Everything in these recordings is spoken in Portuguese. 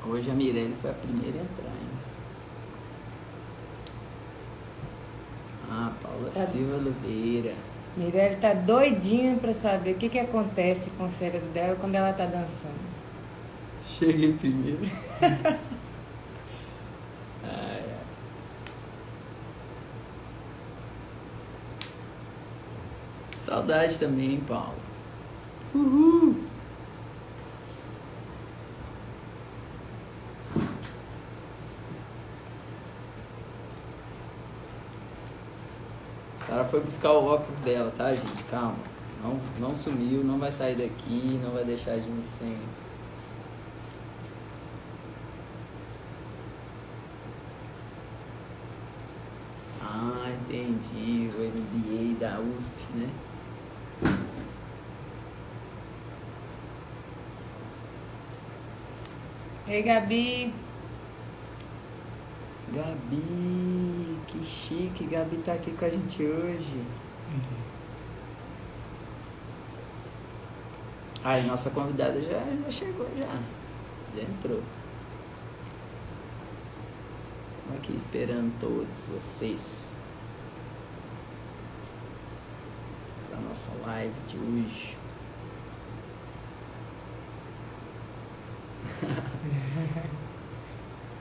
Hoje a Mirelle foi a primeira a entrar, hein? Ah, Paula Silva Oliveira. Mirelle tá doidinha pra saber o que acontece com o cérebro dela quando ela tá dançando. Cheguei primeiro. Ai, ai. Saudade também, Paulo. Uhul! Sara foi buscar o óculos dela, tá, gente? Calma. Não sumiu, não vai sair daqui, não vai deixar a gente sem. Ah, entendi. O MBA da USP, né? Ei, Gabi. Gabi, que chique. Gabi tá aqui com a gente hoje. Ai, nossa convidada já chegou, já entrou. Estamos aqui esperando todos vocês para nossa live de hoje.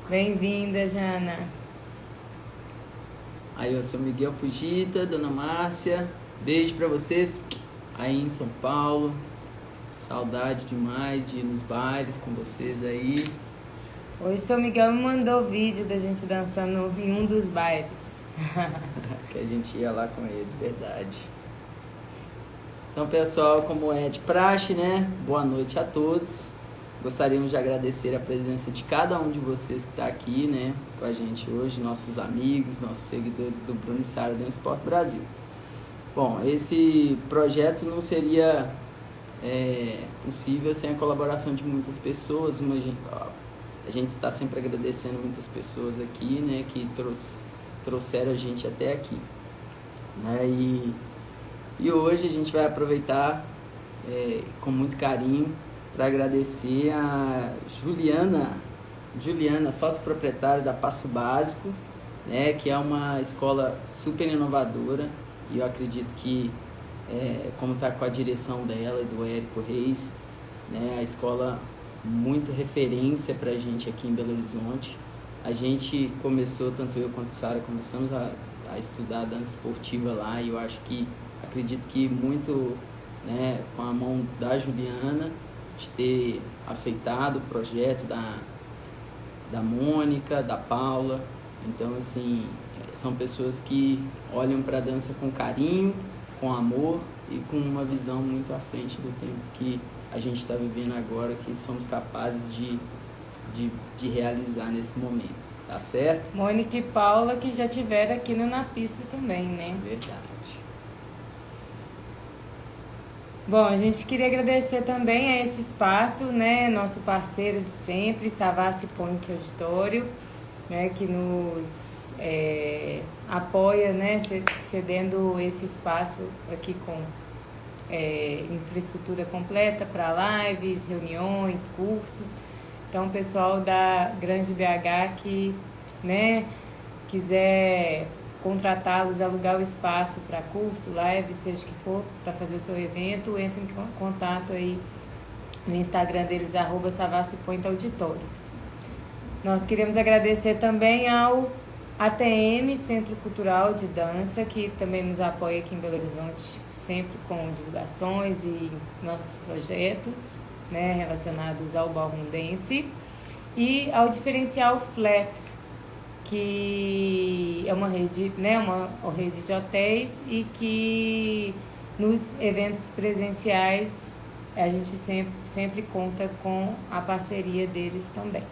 Bem-vinda, Jana. Aí, eu sou Miguel Fujita, Dona Márcia. Beijo pra vocês aí em São Paulo. Saudade demais de ir nos bailes com vocês aí. Hoje seu Miguel me mandou vídeo da gente dançando em um dos bailes. Que a gente ia lá com eles, verdade. Então, pessoal, como é de praxe, né? Boa noite a todos. Gostaríamos de agradecer a presença de cada um de vocês que está aqui, né, com a gente hoje, nossos amigos, nossos seguidores do Bruno e Sara Dance Sport Brasil. Bom, esse projeto não seria possível sem a colaboração de muitas pessoas. A gente está sempre agradecendo muitas pessoas aqui, né, que trouxeram a gente até aqui. Né, e hoje a gente vai aproveitar com muito carinho para agradecer a Juliana, sócia proprietária da Passo Básico, né, que é uma escola super inovadora, e eu acredito que, como está com a direção dela e do Érico Reis, né, a escola muito referência para a gente aqui em Belo Horizonte. A gente começou, tanto eu quanto a Sara, começamos a estudar dança esportiva lá, e eu acredito que muito, né, com a mão da Juliana, de ter aceitado o projeto da Mônica, da Paula. Então, assim, são pessoas que olham para a dança com carinho, com amor e com uma visão muito à frente do tempo que a gente está vivendo agora, que somos capazes de realizar nesse momento, tá certo? Mônica e Paula, que já tiveram aqui no Na Pista também, né? Verdade. Bom, a gente queria agradecer também a esse espaço, né, nosso parceiro de sempre, Savassi Point Auditório, né, que nos apoia, né, cedendo esse espaço aqui com infraestrutura completa para lives, reuniões, cursos. Então, o pessoal da Grande BH que, né, quiser contratá-los, alugar o espaço para curso, live, seja o que for, para fazer o seu evento, entre em contato aí no Instagram deles, @SavassiPointAuditório. Nós queremos agradecer também ao ATM, Centro Cultural de Dança, que também nos apoia aqui em Belo Horizonte, sempre com divulgações e nossos projetos, né, relacionados ao Ballroom Dance, e ao Diferencial Flat, que é uma rede, né, uma rede de hotéis, e que nos eventos presenciais a gente sempre conta com a parceria deles também.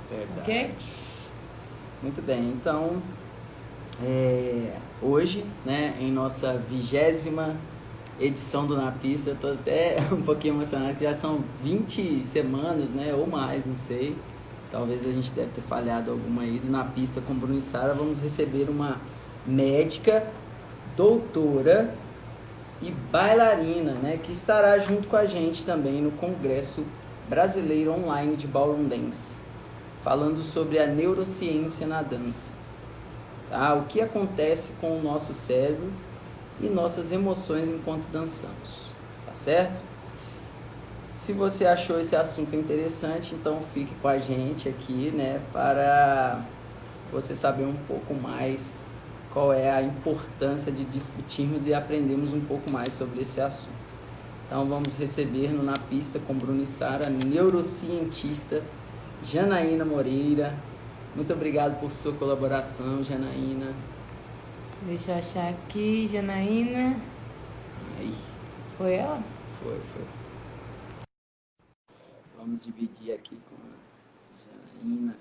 Verdade. Ok? Muito bem, então hoje, né, em nossa 20ª edição do Na Pista, eu tô até um pouquinho emocionado, que já são 20 semanas, né, ou mais, não sei. Talvez a gente deve ter falhado alguma aí. Na Pista com Bruno e Sara, vamos receber uma médica, doutora e bailarina, né, que estará junto com a gente também no Congresso Brasileiro Online de Ballroom Dance. falando sobre a neurociência na dança. Tá? O que acontece com o nosso cérebro e nossas emoções enquanto dançamos, tá certo? Se você achou esse assunto interessante, então fique com a gente aqui, né, para você saber um pouco mais qual é a importância de discutirmos e aprendermos um pouco mais sobre esse assunto. Então vamos receber na pista com Bruno e Sara, a neurocientista Janaína Moreira. Muito obrigado por sua colaboração, Janaína. Deixa eu achar aqui, Janaína. Aí. Foi ela? Foi. Vamos dividir aqui com a Janaína.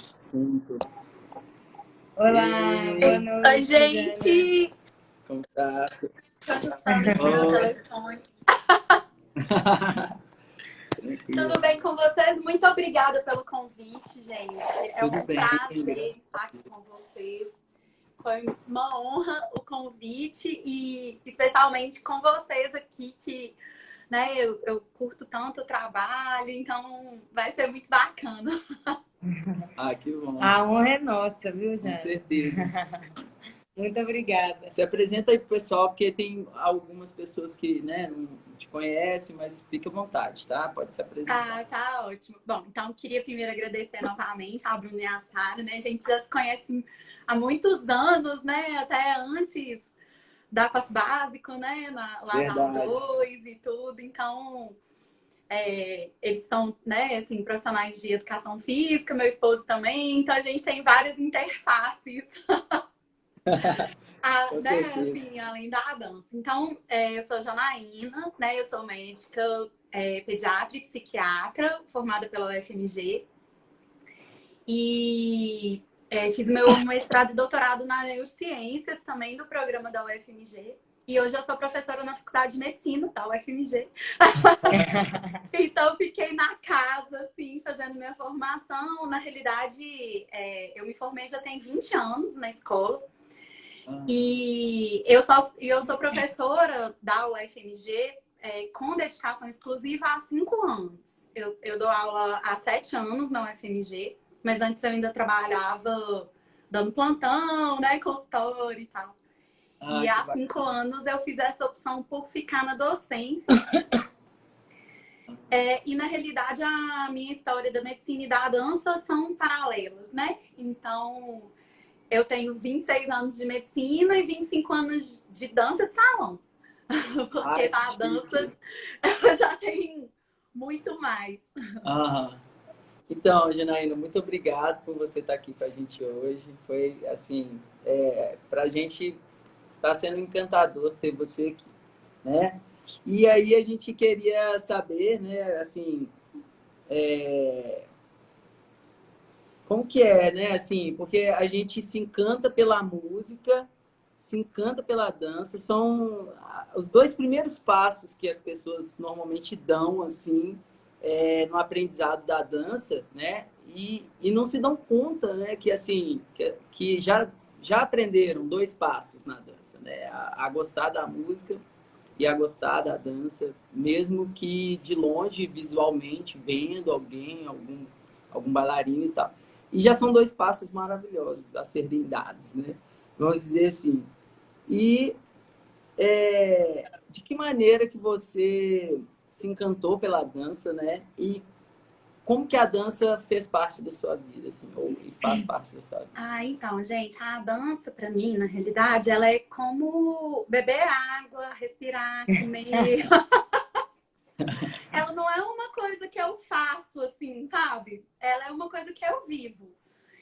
Assunto. Olá, boa noite. Oi, gente! Jana. Como tá? Tô ajustando aqui meu telefone. Tudo bem com vocês? Muito obrigada pelo convite, gente. É um prazer estar aqui com vocês. Foi uma honra o convite e especialmente com vocês aqui que, né, eu curto tanto o trabalho, então vai ser muito bacana. Ah, que bom. A honra é nossa, viu, Jana? Com certeza. Muito obrigada. Se apresenta aí pro pessoal, porque tem algumas pessoas que, né, não te conhecem, mas fique à vontade, tá? Pode se apresentar. Tá ótimo. Bom, então queria primeiro agradecer novamente a Bruna e a Sara, né? A gente já se conhece há muitos anos, né? Até antes da Passo Básico, né? Lá na 2 e tudo. Então, eles são, né, assim, profissionais de educação física, meu esposo também. Então, a gente tem várias interfaces. Né, assim, além da dança. Então, eu sou Janaína, né? Eu sou médica, pediatra e psiquiatra, formada pela UFMG. E fiz meu mestrado e doutorado na neurociências, também do programa da UFMG. E hoje eu sou professora na Faculdade de Medicina da UFMG. Então, fiquei na casa, assim, fazendo minha formação. Na realidade, eu me formei já tem 20 anos na escola. E eu sou professora da UFMG com dedicação exclusiva há 5 anos. Eu dou aula há 7 anos na UFMG, mas antes eu ainda trabalhava dando plantão, né, consultório e tal. E há 5 anos eu fiz essa opção por ficar na docência. E na realidade a minha história da medicina e da dança são paralelas, né? Então, eu tenho 26 anos de medicina e 25 anos de dança de salão. Porque na dança eu já tenho muito mais. Então, Janaína, muito obrigado por você estar aqui com a gente hoje. Foi, assim, pra gente tá sendo encantador ter você aqui, né? E aí a gente queria saber, né, assim, como que é, né? Assim, porque a gente se encanta pela música, se encanta pela dança. São os 2 primeiros passos que as pessoas normalmente dão, assim, no aprendizado da dança, né? E não se dão conta, né? Que, assim, que já aprenderam 2 passos na dança, né? A gostar da música e a gostar da dança, mesmo que de longe, visualmente, vendo alguém, algum bailarino e tal. E já são 2 passos maravilhosos a serem dados, né? Vamos dizer assim. E de que maneira que você se encantou pela dança, né? E como que a dança fez parte da sua vida, assim, ou faz parte da sua vida? Então, gente, a dança, pra mim, na realidade, ela é como beber água, respirar, comer. Ela não é uma coisa que eu faço, assim, sabe? Ela é uma coisa que eu vivo.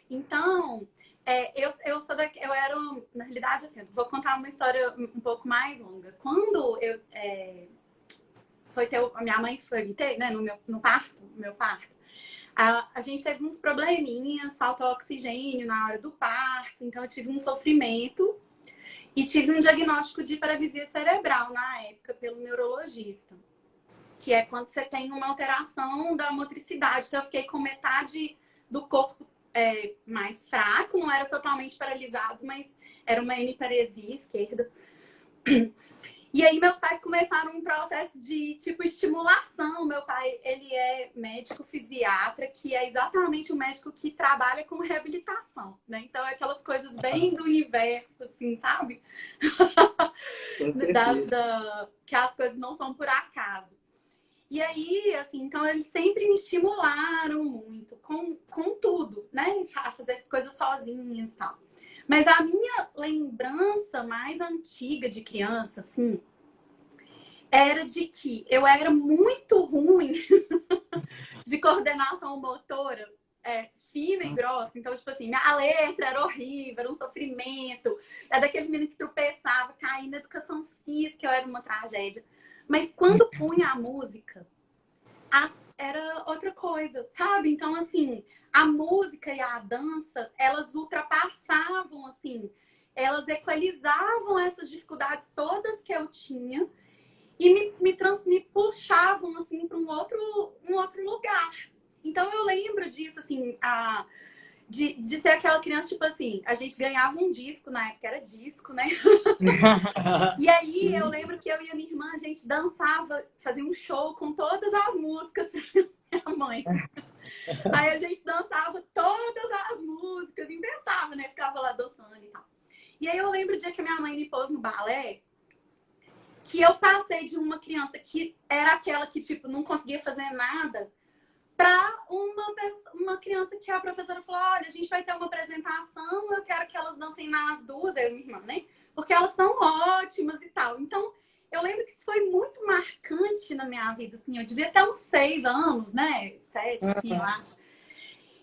Então, eu era, na realidade, assim, vou contar uma história um pouco mais longa. Quando a minha mãe foi me ter, né, no meu parto, a gente teve uns probleminhas, faltou oxigênio na hora do parto, então eu tive um sofrimento e tive um diagnóstico de paralisia cerebral na época pelo neurologista, que é quando você tem uma alteração da motricidade. Então eu fiquei com metade do corpo mais fraco, não era totalmente paralisado, mas era uma hemiparesia esquerda. E aí meus pais começaram um processo de, tipo, estimulação. Meu pai, ele é médico fisiatra, que é exatamente o médico que trabalha com reabilitação, né? Então, é aquelas coisas bem do universo, assim, sabe? Com certeza. Que as coisas não são por acaso. E aí, assim, então eles sempre me estimularam muito com tudo, né? A fazer as coisas sozinhas e tal. Mas a minha lembrança mais antiga de criança, assim, era de que eu era muito ruim de coordenação motora, fina e grossa. Então, tipo assim, minha letra era horrível, era um sofrimento. É daqueles meninos que tropeçavam, caía na educação física, eu era uma tragédia. Mas quando punha a música, era outra coisa, sabe? Então, assim, a música e a dança, elas ultrapassavam, assim, elas equalizavam essas dificuldades todas que eu tinha e me puxavam, assim, para um outro lugar. Então, eu lembro disso, assim, de ser aquela criança, tipo assim, a gente ganhava um disco, na época era disco, né? E aí, Sim. eu lembro que eu e a minha irmã, a gente dançava, fazia um show com todas as músicas pra minha mãe. Aí a gente dançava todas as músicas, inventava, né? Ficava lá dançando e tal. E aí eu lembro o dia que a minha mãe me pôs no balé, que eu passei de uma criança que era aquela que, tipo, não conseguia fazer nada, para uma criança que a professora falou, olha, a gente vai ter uma apresentação, eu quero que elas dancem nas duas, eu e minha irmã, né? Porque elas são ótimas e tal. Então, eu lembro que isso foi muito marcante na minha vida, assim, eu devia ter uns 6 anos, né? 7, assim, eu acho.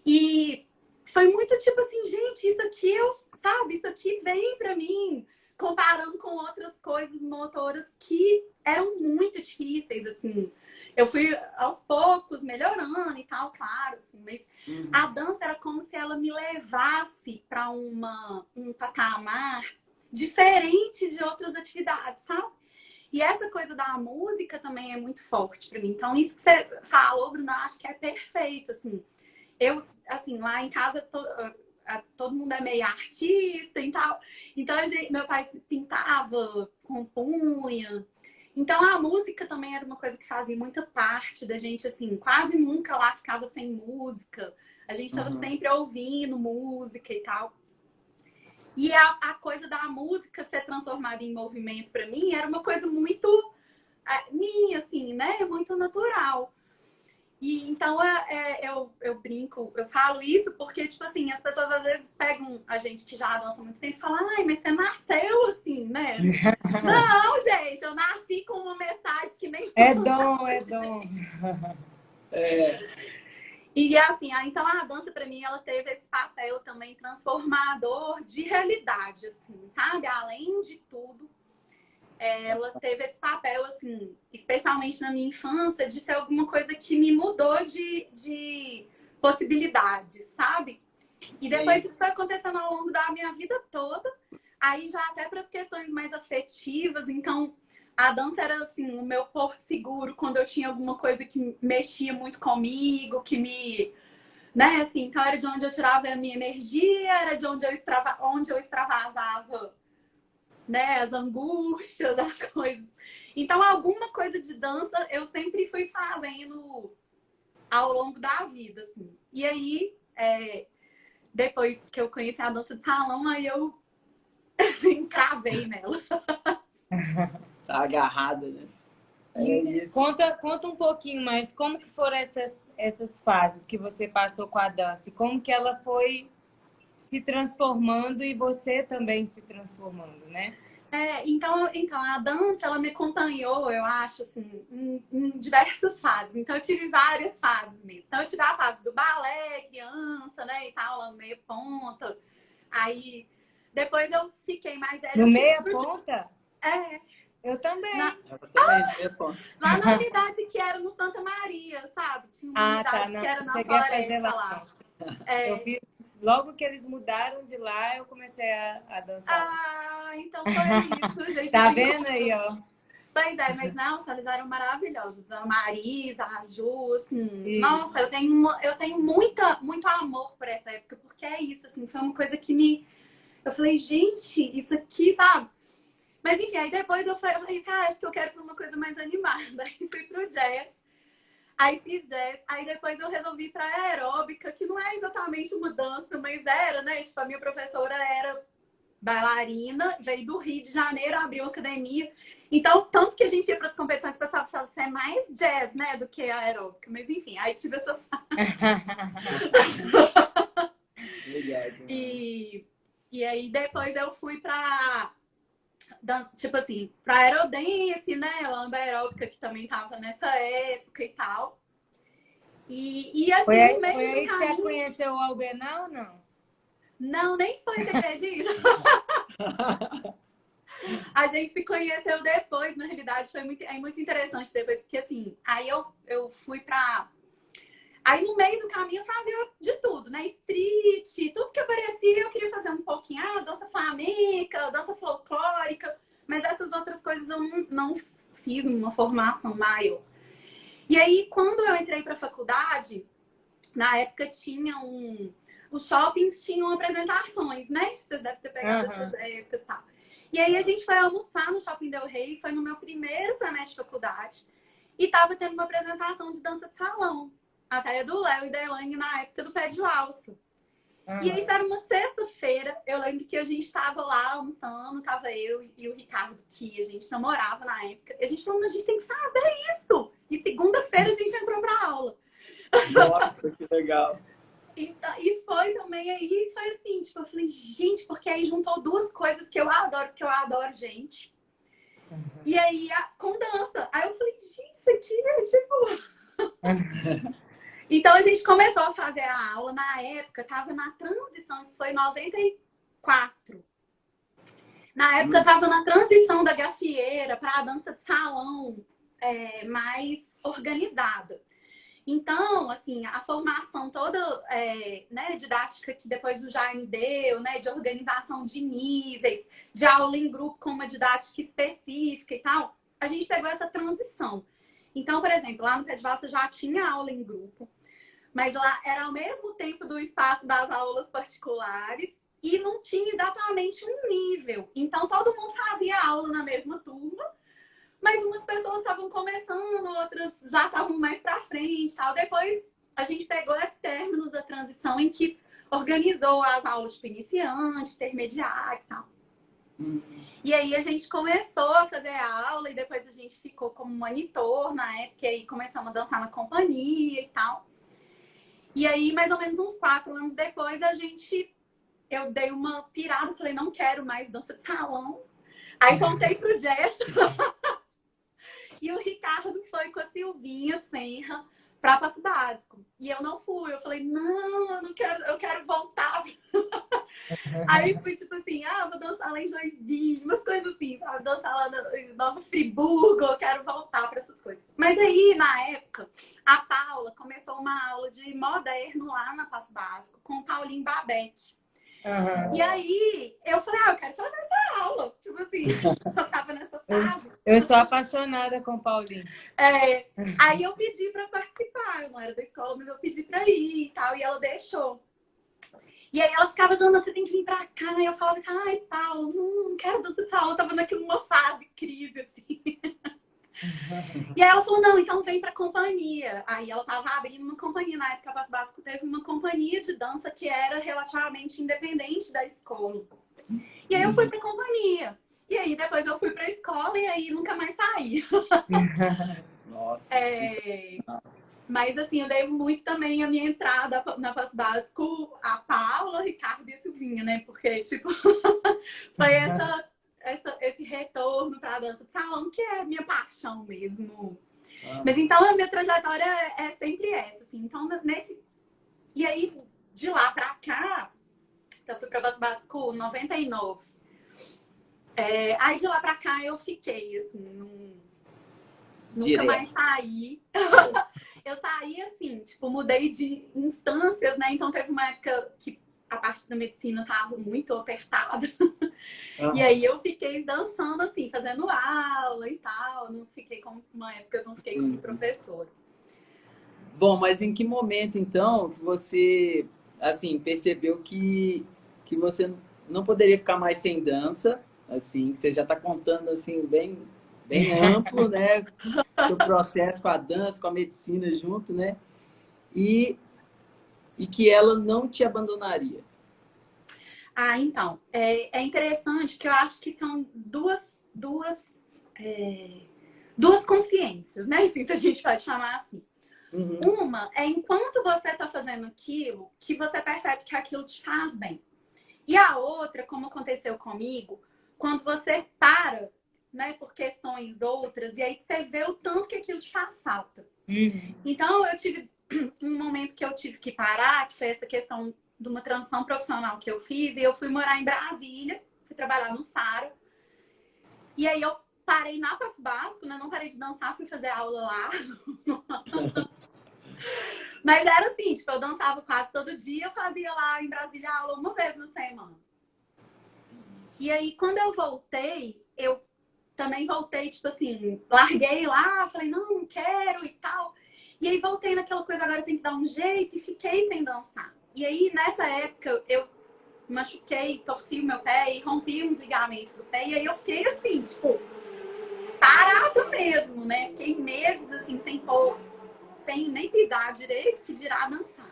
E foi muito tipo assim, gente, isso aqui sabe, isso aqui vem pra mim, comparando com outras coisas motoras que eram muito difíceis, assim. Eu fui aos poucos melhorando e tal, claro, assim, mas a dança era como se ela me levasse para um patamar diferente de outras atividades, sabe? E essa coisa da música também é muito forte para mim. Então, isso que você falou, Bruno, eu acho que é perfeito, assim. Eu, assim, lá em casa, todo mundo é meio artista e tal. Então, meu pai pintava, compunha. Então, a música também era uma coisa que fazia muita parte da gente, assim. Quase nunca lá ficava sem música. A gente estava sempre ouvindo música e tal. E a coisa da música ser transformada em movimento, para mim, era uma coisa muito minha, assim, né? Muito natural. E então eu brinco, eu falo isso porque, tipo assim, as pessoas às vezes pegam a gente que já dança há muito tempo e falam, ai, mas você nasceu assim, né? Não, gente, eu nasci com uma metade que nem É dom, é dom. E assim, então a dança pra mim, ela teve esse papel também transformador de realidade, assim, sabe? Além de tudo, ela teve esse papel, assim, especialmente na minha infância, de ser alguma coisa que me mudou de possibilidades, sabe? E depois isso foi acontecendo ao longo da minha vida toda, aí já até para as questões mais afetivas, então a dança era, assim, o meu porto seguro quando eu tinha alguma coisa que mexia muito comigo, que me... né, assim, então era de onde eu tirava a minha energia, era de onde eu extravasava, né, as angústias, as coisas. Então, alguma coisa de dança eu sempre fui fazendo ao longo da vida, assim. E aí, depois que eu conheci a dança de salão, aí eu encravei nela. Tá agarrada, né? É isso. Conta um pouquinho mais como que foram essas fases que você passou com a dança e como que ela foi se transformando e você também se transformando, né? Então, a dança, ela me acompanhou, eu acho, assim, em diversas fases. Então, eu tive várias fases mesmo. Então, eu tive a fase do balé, criança, né, e tal, lá no meio ponta. Aí, depois eu fiquei mais velha. No meia ponta? Eu também. Lá na unidade que era no Santa Maria, sabe? Tinha uma unidade que era na floresta lá. Eu fiz, logo que eles mudaram de lá, eu comecei a dançar. Então foi isso, gente. Tá vendo aí, ó? Pois é, mas não, eles eram maravilhosos. A Marisa, a Ju, assim. Nossa, eu tenho muito amor por essa época, porque é isso, assim, foi uma coisa que eu falei, gente, isso aqui, sabe? Mas enfim, aí depois eu falei assim, acho que eu quero uma coisa mais animada. Aí fui pro jazz. Aí fiz jazz. Aí depois eu resolvi ir pra aeróbica, que não é exatamente uma dança, mas era, né? Tipo, a minha professora era bailarina, veio do Rio de Janeiro, abriu academia. Então, tanto que a gente ia para as competições, o pessoal falava assim, é mais jazz, né, do que aeróbica. Mas enfim, aí tive essa Legal, e aí depois eu fui pra dança, tipo assim, pra aerodance, né? Lamba aeróbica, que também tava nessa época e tal. E assim, no Foi meio do aí que você caminho. conheceu o Albenal, não? Não, nem foi, você acredita? A gente se conheceu depois, na realidade, é muito interessante depois, porque assim, aí eu fui pra. Aí no meio do caminho eu fazia de tudo, né? Street, tudo que aparecia eu queria fazer um pouquinho, dança flamenca, dança folclórica, mas essas outras coisas eu não fiz uma formação maior. E aí, quando eu entrei para a faculdade, na época os shoppings tinham apresentações, né? Vocês devem ter pegado essas épocas e tal. E aí a gente foi almoçar no Shopping Del Rey, foi no meu primeiro semestre de faculdade, e tava tendo uma apresentação de dança de salão. Até do Léo e da Elaine na época do pé de valsa. E aí, isso era uma sexta-feira. Eu lembro que a gente estava lá almoçando, tava eu e o Ricardo, que a gente namorava na época. E a gente falou, a gente tem que fazer isso. E segunda-feira a gente entrou pra aula. Nossa, que legal. Então, e foi também aí, foi assim, tipo, eu falei, gente, porque aí juntou duas coisas que eu adoro, porque eu adoro gente. E aí, com dança. Aí eu falei, gente, isso aqui é tipo... Então, a gente começou a fazer a aula. Na época, tava na transição, isso foi em 94. Na época, estava na transição da gafieira para a dança de salão mais organizada. Então, assim, a formação toda né, didática que depois o Jaime deu, né, de organização de níveis, de aula em grupo com uma didática específica e tal, a gente pegou essa transição. Então, por exemplo, lá no Pé de Valsa já tinha aula em grupo, mas lá era ao mesmo tempo do espaço das aulas particulares e não tinha exatamente um nível. Então, todo mundo fazia aula na mesma turma, mas umas pessoas estavam começando, outras já estavam mais para frente, tal. Depois, a gente pegou esse término da transição em que organizou as aulas para iniciante, intermediário e tal. E aí, a gente começou a fazer a aula e depois a gente ficou como monitor na época, e aí começamos a dançar na companhia e tal. E aí, mais ou menos uns 4 anos depois, eu dei uma pirada, falei, não quero mais dança de salão. Aí voltei pro jazz. E o Ricardo foi com a Silvinha Senra para Passo Básico. E eu não fui. Eu falei, não, eu não quero, eu quero voltar. Aí fui tipo assim, vou dançar lá em Joinville, umas coisas assim, sabe? Dançar lá em Nova Friburgo, eu quero voltar para essas coisas. Mas aí, na época, a Paula começou uma aula de moderno lá na Passo Básico com o Paulinho Babeck. E aí, eu falei, eu quero fazer essa aula. Tipo assim, eu tava nessa fase. Eu sou apaixonada com o Paulinho. Aí eu pedi pra participar. Eu não era da escola, mas eu pedi pra ir e tal. E ela deixou. E aí ela ficava, Jana, você tem que vir pra cá. E eu falava assim, ai, Paulo, não quero dançar essa aula. Eu tava numa fase crise, assim. E aí ela falou, não, então vem pra companhia. Aí ela tava abrindo uma companhia. Na época, a Passo Básico teve uma companhia de dança que era relativamente independente da escola. E aí eu fui pra companhia. E aí depois eu fui pra escola e aí nunca mais saí. Nossa, mas assim, eu devo muito também a minha entrada na Passo Básico a Paula, Ricardo e a Silvinha, né? Porque, tipo, foi esse retorno para a dança de salão, que é a minha paixão mesmo. Mas então a minha trajetória é sempre essa, assim. Então, E aí, de lá para cá, então eu fui para Passo Básico em 99. Aí de lá para cá eu fiquei, assim, nunca mais saí. Eu saí assim, tipo, mudei de instâncias, né? Então teve uma época que a parte da medicina tava muito apertada. E aí eu fiquei dançando assim, fazendo aula e tal. Uma época eu não fiquei como professora. Bom, mas em que momento então você assim percebeu que você não poderia ficar mais sem dança, assim, que você já está contando assim bem amplo, né? Seu processo com a dança, com a medicina junto, né? E que ela não te abandonaria. Ah, então, é interessante que eu acho que são duas consciências, né? Assim, se a gente pode chamar assim. Uhum. Uma é enquanto você está fazendo aquilo, que você percebe que aquilo te faz bem. E a outra, como aconteceu comigo, quando você para, né, por questões outras, e aí você vê o tanto que aquilo te faz falta. Uhum. Então, eu tive um momento que eu tive que parar, que foi essa questão de uma transição profissional que eu fiz, e eu fui morar em Brasília, fui trabalhar no Sara. E aí eu parei na Passo Basco, né? Não parei de dançar, fui fazer aula lá. Mas era assim, tipo, eu dançava quase todo dia, eu fazia lá em Brasília aula uma vez na semana. E aí, quando eu voltei, eu também voltei, tipo assim, larguei lá, falei, não quero e tal. E aí voltei naquela coisa, agora tem que dar um jeito, e fiquei sem dançar. E aí, nessa época, eu machuquei, torci o meu pé e rompi uns ligamentos do pé. E aí eu fiquei assim, tipo, parada mesmo, né? Fiquei meses assim, sem nem pisar direito, que dirá dançar.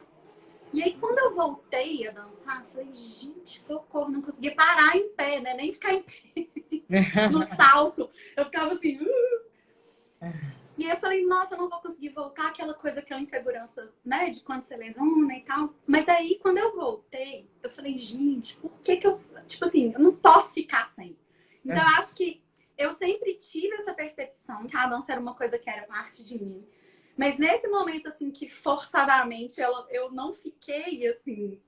E aí, quando eu voltei a dançar, eu falei, gente, socorro, não conseguia parar em pé, né? Nem ficar em pé no salto. Eu ficava assim. E aí eu falei, nossa, eu não vou conseguir voltar, aquela coisa que é uma insegurança, né? De quando você lesiona e tal. Mas aí, quando eu voltei, eu falei, gente, por que eu... Tipo assim, eu não posso ficar sem. Então, eu acho que eu sempre tive essa percepção que a dança era uma coisa que era parte de mim. Mas nesse momento, assim, que forçadamente eu não fiquei, assim,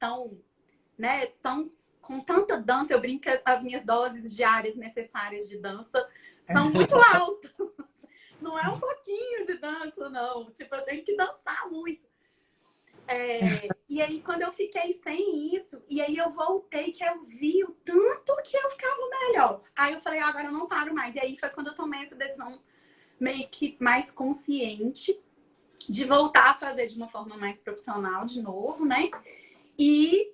né, com tanta dança. Eu brinco que as minhas doses diárias necessárias de dança são muito altas. Não é um pouquinho de dança, não. Tipo, eu tenho que dançar muito. E aí, quando eu fiquei sem isso, e aí eu voltei, que eu vi o tanto que eu ficava melhor. Aí eu falei, agora eu não paro mais. E aí foi quando eu tomei essa decisão meio que mais consciente de voltar a fazer de uma forma mais profissional de novo, né? E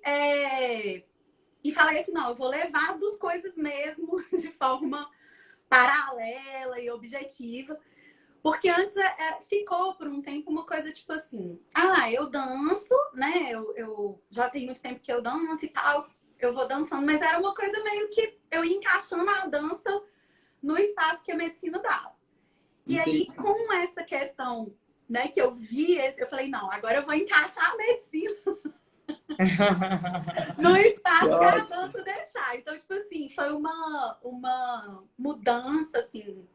falei assim, não, eu vou levar as duas coisas mesmo de forma paralela e objetiva. Porque antes ficou por um tempo uma coisa tipo assim, eu danço, né? Eu já tem muito tempo que eu danço e tal, eu vou dançando, mas era uma coisa meio que eu ia encaixando a dança no espaço que a medicina dava. E aí, com essa questão, né, que eu vi, eu falei, não, agora eu vou encaixar a medicina no espaço que a dança deixar. Então, tipo assim, foi uma mudança, assim,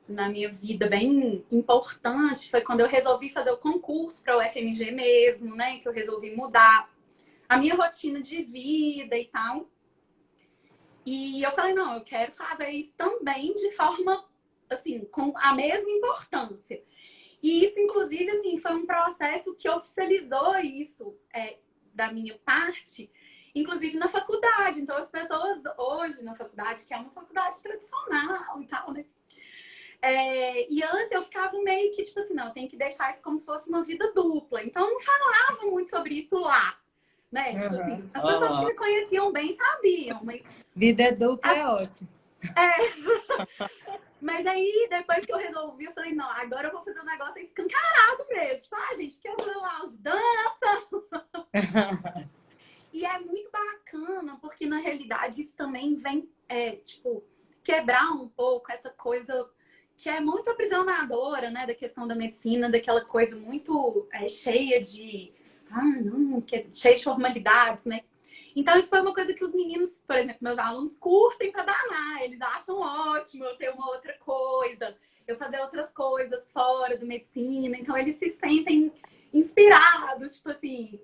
na minha vida bem importante. Foi quando eu resolvi fazer o concurso para o UFMG mesmo, né, que eu resolvi mudar a minha rotina de vida e tal. E eu falei, não, eu quero fazer isso também de forma, assim, com a mesma importância. E isso, inclusive, assim, foi um processo que oficializou isso da minha parte, inclusive na faculdade. Então, as pessoas hoje na faculdade, que é uma faculdade tradicional e tal, né? E antes eu ficava meio que, tipo assim, não, eu tenho que deixar isso como se fosse uma vida dupla. Então, eu não falava muito sobre isso lá, né? Tipo assim, as pessoas que me conheciam bem sabiam, mas... Vida dupla é ótimo. Mas aí, depois que eu resolvi, eu falei, não, agora eu vou fazer um negócio escancarado mesmo. Tipo, gente, porque eu vou lá de dança. E é muito bacana, porque na realidade isso também vem, tipo, quebrar um pouco essa coisa que é muito aprisionadora, né? Da questão da medicina, daquela coisa muito cheia de... não, que é cheia de formalidades, né? Então, isso foi uma coisa que os meninos, por exemplo, meus alunos curtem pra danar. Eles acham ótimo eu ter uma outra coisa, eu fazer outras coisas fora do medicina. Então, eles se sentem inspirados, tipo assim,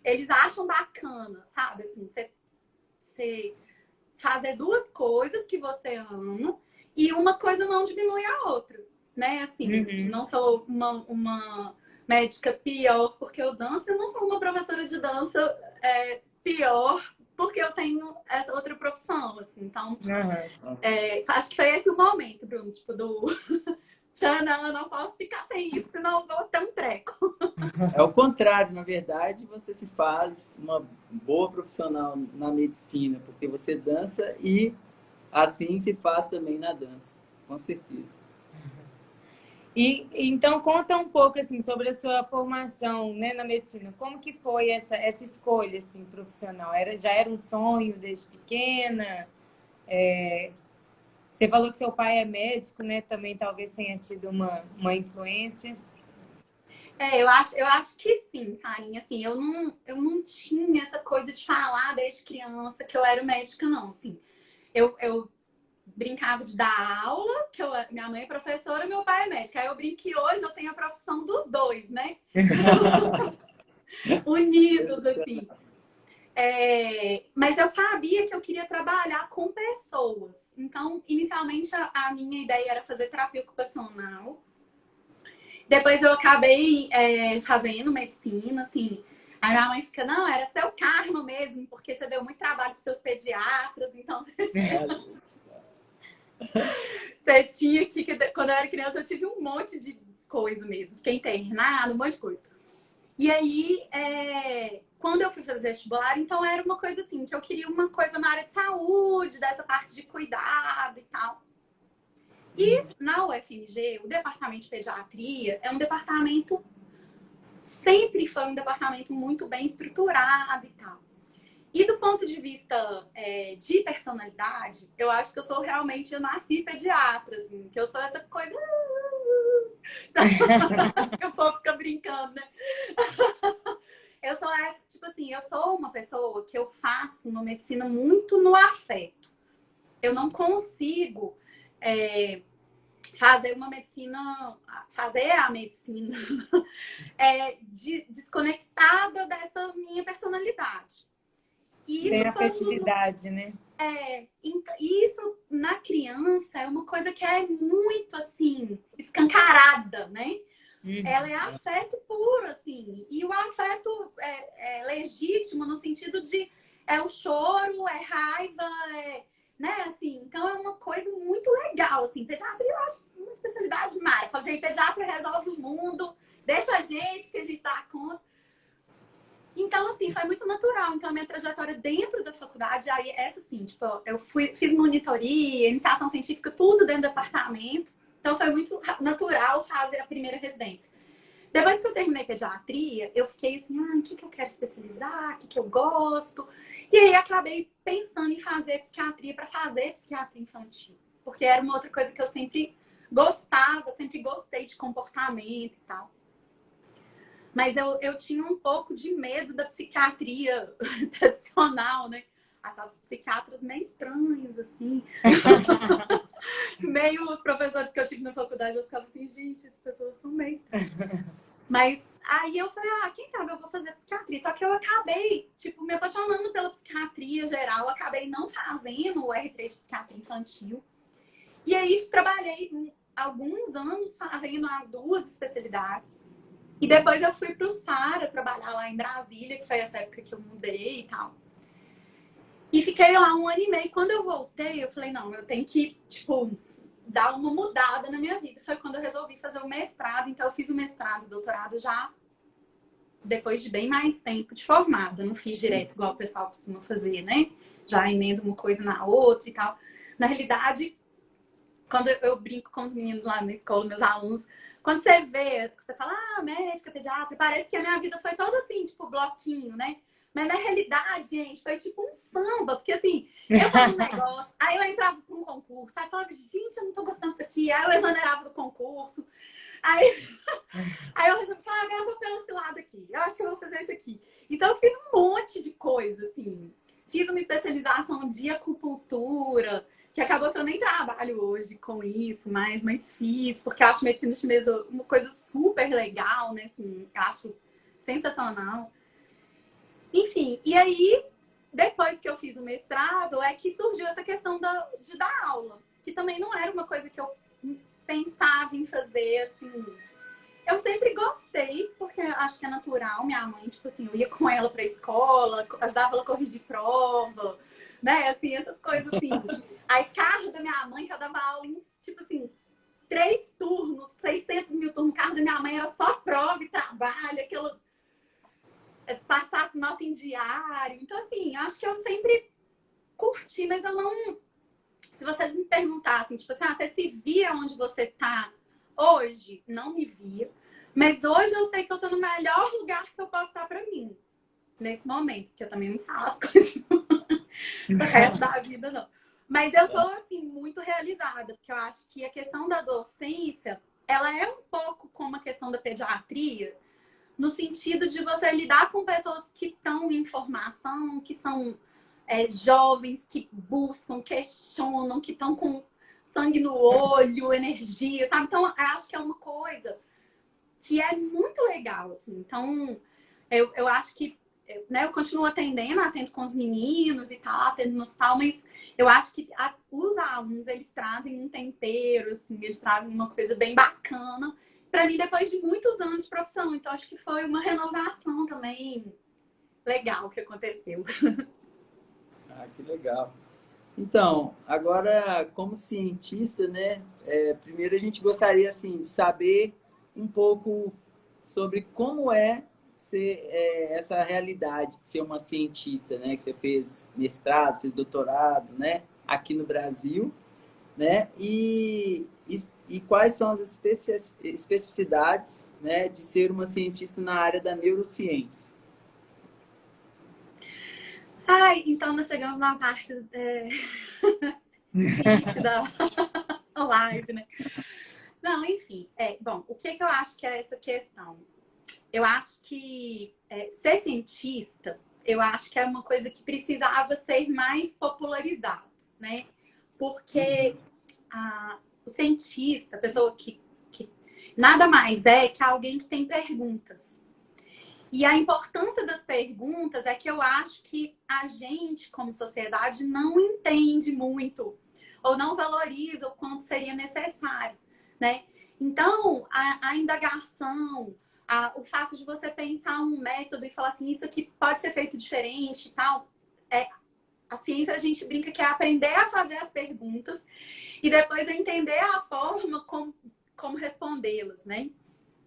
eles acham bacana, sabe? Assim, você fazer duas coisas que você ama e uma coisa não diminui a outra, né? Assim, não sou uma médica pior porque eu danço, eu não sou uma professora de dança pior porque eu tenho essa outra profissão, assim. Então, acho que foi esse o momento, Bruno, tipo, do... Tchanã, eu não posso ficar sem isso, senão eu vou ter um treco. É o contrário, na verdade, você se faz uma boa profissional na medicina, porque você dança e assim se faz também na dança, com certeza. E então conta um pouco assim sobre a sua formação, né, na medicina. Como que foi essa escolha assim profissional? Já era um sonho desde pequena? Você falou que seu pai é médico, né? Também talvez tenha tido uma influência. Eu acho que sim, Sarinha. Assim, eu não tinha essa coisa de falar desde criança que eu era médica, não. Assim, eu brincava de dar aula, minha mãe é professora, meu pai é médico. Aí eu brinco que hoje eu tenho a profissão dos dois, né? Unidos, assim. Mas eu sabia que eu queria trabalhar com pessoas. Então, inicialmente, a minha ideia era fazer terapia ocupacional. Depois eu acabei fazendo medicina, assim. A minha mãe fica, não, era seu karma mesmo, porque você deu muito trabalho para seus pediatras, então você tinha que... Quando eu era criança, eu tive um monte de coisa mesmo. Fiquei internada, um monte de coisa. E aí, quando eu fui fazer vestibular, então era uma coisa assim, que eu queria uma coisa na área de saúde, dessa parte de cuidado e tal. E na UFMG, o departamento de pediatria é um departamento, sempre foi um departamento muito bem estruturado e tal. E do ponto de vista de personalidade, eu acho que eu nasci pediatra, assim, que eu sou essa coisa... que o povo fica brincando, né? Eu sou essa, tipo assim, eu sou uma pessoa que eu faço uma medicina muito no afeto. Eu não consigo fazer a medicina desconectada dessa minha personalidade. E isso tem afetividade, né? Isso na criança é uma coisa que é muito assim, escancarada, né? Ela é afeto puro, assim. E o afeto é legítimo no sentido de o choro, é raiva, né? Assim, então é uma coisa muito legal, assim. Pediatria eu acho uma especialidade mara. Eu falei, pediatra resolve o mundo, deixa a gente que a gente dá conta. Então, assim, foi muito natural. Então, a minha trajetória dentro da faculdade, aí essa assim, tipo, fiz monitoria, iniciação científica, tudo dentro do departamento. Então, foi muito natural fazer a primeira residência. Depois que eu terminei pediatria, eu fiquei assim, o que eu quero especializar, o que eu gosto. E aí, acabei pensando em fazer psiquiatria para fazer psiquiatria infantil. Porque era uma outra coisa que eu sempre gostava, sempre gostei de comportamento e tal. Mas eu tinha um pouco de medo da psiquiatria tradicional, né? Achava os psiquiatras meio estranhos, assim. Meio os professores que eu tive na faculdade, eu ficava assim, gente, as pessoas são meio estranhas. Mas aí eu falei, quem sabe eu vou fazer psiquiatria. Só que eu acabei, tipo, me apaixonando pela psiquiatria geral. Acabei não fazendo o R3 de psiquiatria infantil. E aí trabalhei alguns anos fazendo as duas especialidades. E depois eu fui pro Sara trabalhar lá em Brasília, que foi essa época que eu mudei e tal. E fiquei lá 1 ano e meio. Quando eu voltei, eu falei, não, eu tenho que, tipo, dar uma mudada na minha vida. Foi quando eu resolvi fazer o mestrado. Então, eu fiz o mestrado e doutorado já depois de bem mais tempo de formada. Não fiz direto igual o pessoal costuma fazer, né? Já emendo uma coisa na outra e tal. Na realidade, quando eu brinco com os meninos lá na escola, meus alunos, quando você vê, você fala, médica, pediatra, parece que a minha vida foi toda assim, tipo, bloquinho, né? Mas na realidade, gente, foi tipo um samba, porque assim, eu fazia um negócio, aí eu entrava para um concurso, aí eu falava, gente, eu não tô gostando disso aqui, aí eu exonerava do concurso, aí eu resolvi falar, agora eu vou pelo esse lado aqui, eu acho que eu vou fazer isso aqui. Então eu fiz um monte de coisa, assim, fiz uma especialização de acupuntura, que acabou que eu nem trabalho hoje com isso, mas fiz, porque eu acho medicina chinesa uma coisa super legal, né? Assim, eu acho sensacional. Enfim, e aí, depois que eu fiz o mestrado, é que surgiu essa questão de dar aula, que também não era uma coisa que eu pensava em fazer, assim. Eu sempre gostei, porque acho que é natural. Minha mãe, tipo assim, eu ia com ela pra escola, ajudava ela a corrigir prova, né? Assim, essas coisas assim. Aí, carro da minha mãe, que eu dava aula em, tipo assim, 3 turnos, 600 mil turnos. O carro da minha mãe era só prova e trabalho, aquilo... Passar nota em diário. Então, assim, acho que eu sempre curti, mas eu não se vocês me perguntassem, tipo assim, você se via onde você tá hoje? Não me via. Mas hoje eu sei que eu tô no melhor lugar que eu posso estar pra mim. Nesse momento, porque eu também não falo as coisas pro resto da vida, não. Mas eu tô, assim, muito realizada, porque eu acho que a questão da docência, ela é um pouco como a questão da pediatria, no sentido de você lidar com pessoas que estão em formação, que são jovens, que buscam, questionam, que estão com sangue no olho, energia, sabe? Então, eu acho que é uma coisa que é muito legal, assim. Então, eu acho que, né, eu continuo atendo com os meninos e tal, atendo no hospital, mas eu acho que os alunos, eles trazem um tempero, assim, eles trazem uma coisa bem bacana para mim depois de muitos anos de profissão. Então, acho que foi uma renovação também legal que aconteceu. Ah, que legal. Então, agora, como cientista, né, primeiro a gente gostaria, assim, de saber um pouco sobre como é ser essa realidade de ser uma cientista, né, que você fez mestrado, fez doutorado, né, aqui no Brasil, né, e quais são as especificidades, né, de ser uma cientista na área da neurociência. Ai, então nós chegamos na parte triste da live, né? Não, enfim. Bom, o que eu acho que é essa questão? Eu acho que ser cientista, eu acho que é uma coisa que precisava ser mais popularizada, né? Porque o cientista, a pessoa que nada mais é que alguém que tem perguntas. E a importância das perguntas é que eu acho que a gente, como sociedade, não entende muito ou não valoriza o quanto seria necessário, né? Então, a indagação, o fato de você pensar um método e falar assim, isso aqui pode ser feito diferente e tal, a ciência, a gente brinca que é aprender a fazer as perguntas e depois entender a forma como respondê-las, né?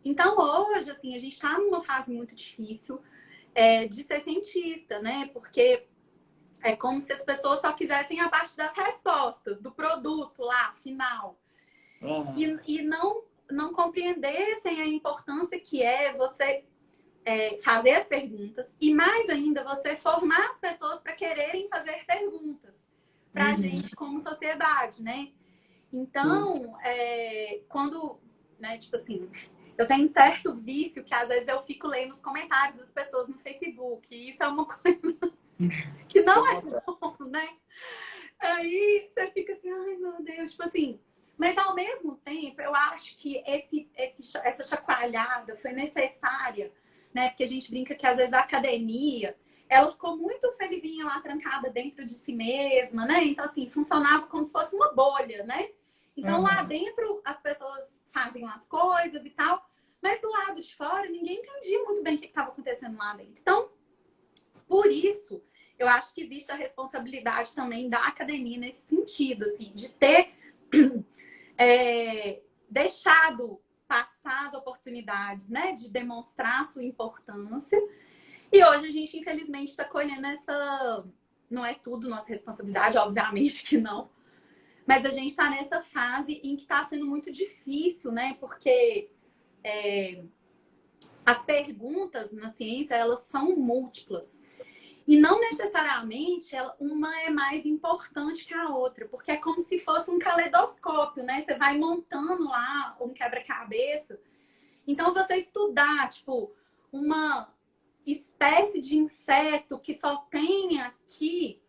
Então, hoje, assim, a gente está numa fase muito difícil de ser cientista, né? Porque é como se as pessoas só quisessem a parte das respostas, do produto lá, final. Uhum. E não compreendessem a importância que é você fazer as perguntas e, mais ainda, você formar as pessoas para quererem fazer perguntas para a gente como sociedade, né? Então, quando, né, tipo assim... Eu tenho um certo vício que às vezes eu fico lendo os comentários das pessoas no Facebook. E isso é uma coisa que não é bom, né? Aí você fica assim, ai meu Deus, tipo assim. Mas ao mesmo tempo, eu acho que essa chacoalhada foi necessária, né? Porque a gente brinca que às vezes a academia, ela ficou muito felizinha lá, trancada dentro de si mesma, né? Então, assim, funcionava como se fosse uma bolha, né? Então, lá dentro, as pessoas faziam as coisas e tal, mas do lado de fora, ninguém entendia muito bem o que estava acontecendo lá dentro. Então, por isso, eu acho que existe a responsabilidade também da academia nesse sentido, assim, de ter deixado passar as oportunidades, né, de demonstrar a sua importância. E hoje a gente, infelizmente, está colhendo essa... Não é tudo nossa responsabilidade, obviamente que não. Mas a gente está nessa fase em que está sendo muito difícil, né? Porque as perguntas na ciência, elas são múltiplas. E não necessariamente uma é mais importante que a outra. Porque é como se fosse um caleidoscópio, né? Você vai montando lá um quebra-cabeça. Então, você estudar, tipo, uma espécie de inseto que só tem aqui...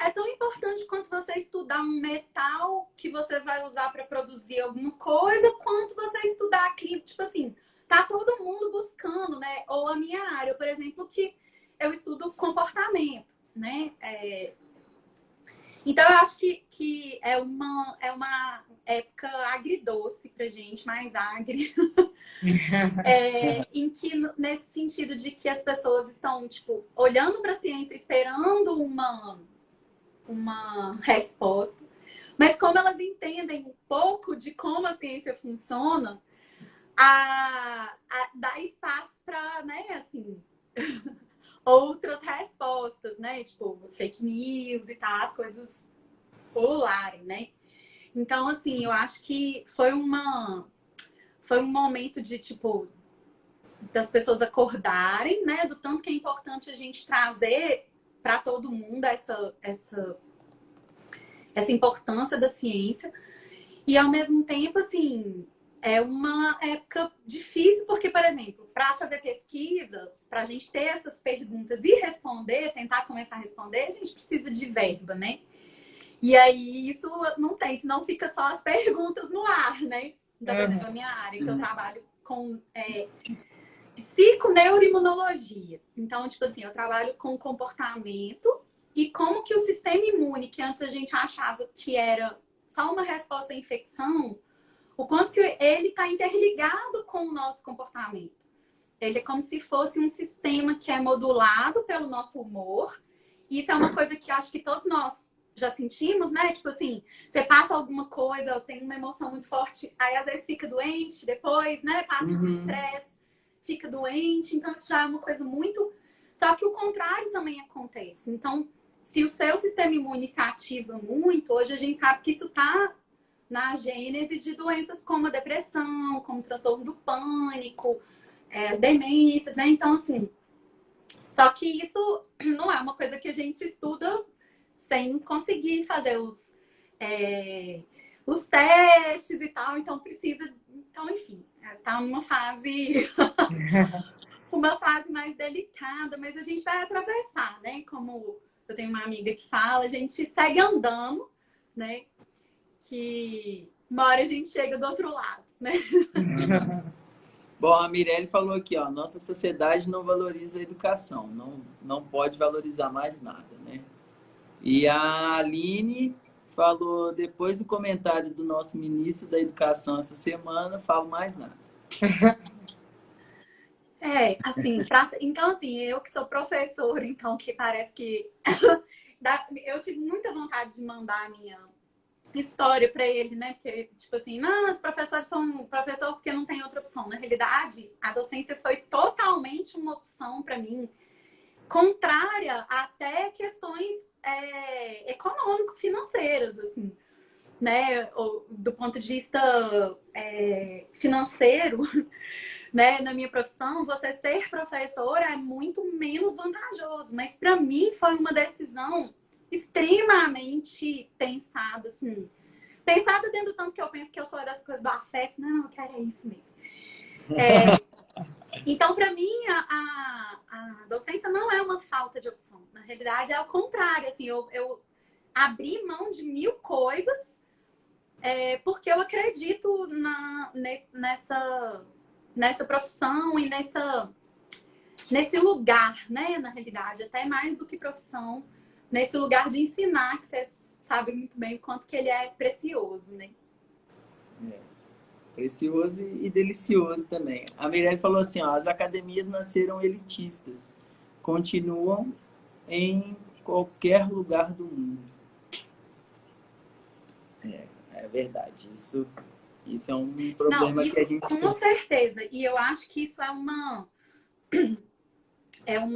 É tão importante quanto você estudar um metal que você vai usar para produzir alguma coisa, quanto você estudar aquilo. Tipo assim, tá todo mundo buscando, né? Ou a minha área, por exemplo, que eu estudo comportamento, né? Então, eu acho que é uma época agridoce pra gente, mais agri. Em que, nesse sentido de que as pessoas estão, tipo, olhando para a ciência, esperando uma resposta, mas como elas entendem um pouco de como a ciência funciona, dá espaço para, né, assim, outras respostas, né, tipo fake news e tal, as coisas pulularem, né? Então, assim, eu acho que foi um momento de, tipo, das pessoas acordarem, né? Do tanto que é importante a gente trazer para todo mundo essa importância da ciência. E, ao mesmo tempo, assim, é uma época difícil, porque, por exemplo, para fazer pesquisa, para a gente ter essas perguntas e responder, tentar começar a responder, a gente precisa de verba, né? E aí isso não tem, senão fica só as perguntas no ar, né? Então, por exemplo, a minha área, que eu trabalho com psiconeuroimunologia. Então, tipo assim, eu trabalho com comportamento e como que o sistema imune, que antes a gente achava que era só uma resposta à infecção, o quanto que ele está interligado com o nosso comportamento. Ele é como se fosse um sistema que é modulado pelo nosso humor. E isso é uma coisa que acho que todos nós já sentimos, né? Tipo assim, você passa alguma coisa, eu tenho uma emoção muito forte, aí às vezes fica doente depois, né? Passa esse estresse, fica doente. Então isso já é uma coisa muito... Só que o contrário também acontece. Então, se o seu sistema imune se ativa muito, hoje a gente sabe que isso tá na gênese de doenças como a depressão, como o transtorno do pânico, as demências, né? Então, assim, só que isso não é uma coisa que a gente estuda sem conseguir fazer os testes e tal, então precisa... Então, enfim, tá numa fase... uma fase mais delicada, mas a gente vai atravessar, né? Como eu tenho uma amiga que fala, a gente segue andando, né? Que uma hora a gente chega do outro lado, né? Bom, a Mirelle falou aqui, ó, nossa sociedade não valoriza a educação, não pode valorizar mais nada, né? E a Aline falou, depois do comentário do nosso ministro da Educação essa semana, falo mais nada. Assim, então assim, eu que sou professora, então que parece que eu tive muita vontade de mandar a minha história para ele, né? Porque, tipo assim, não, os professores são professor porque não tem outra opção. Na realidade, a docência foi totalmente uma opção para mim, contrária até questões econômico-financeiras, assim, né? Do ponto de vista financeiro, né? Na minha profissão, você ser professora é muito menos vantajoso. Mas para mim foi uma decisão extremamente pensada, assim. Pensada dentro do tanto que eu penso que eu sou das coisas do afeto. Não, eu quero isso mesmo. Então, para mim, a docência não é uma falta de opção. Na realidade, é o contrário. Assim, eu abri mão de 1000 coisas porque eu acredito nessa profissão e nesse lugar, né? Na realidade, até mais do que profissão, nesse lugar de ensinar, que você sabe muito bem o quanto que ele é precioso, né? Precioso e delicioso também. A Mirelle falou assim, ó, as academias nasceram elitistas, continuam em qualquer lugar do mundo. É verdade, isso é um problema que a gente... Com certeza, e eu acho que isso é uma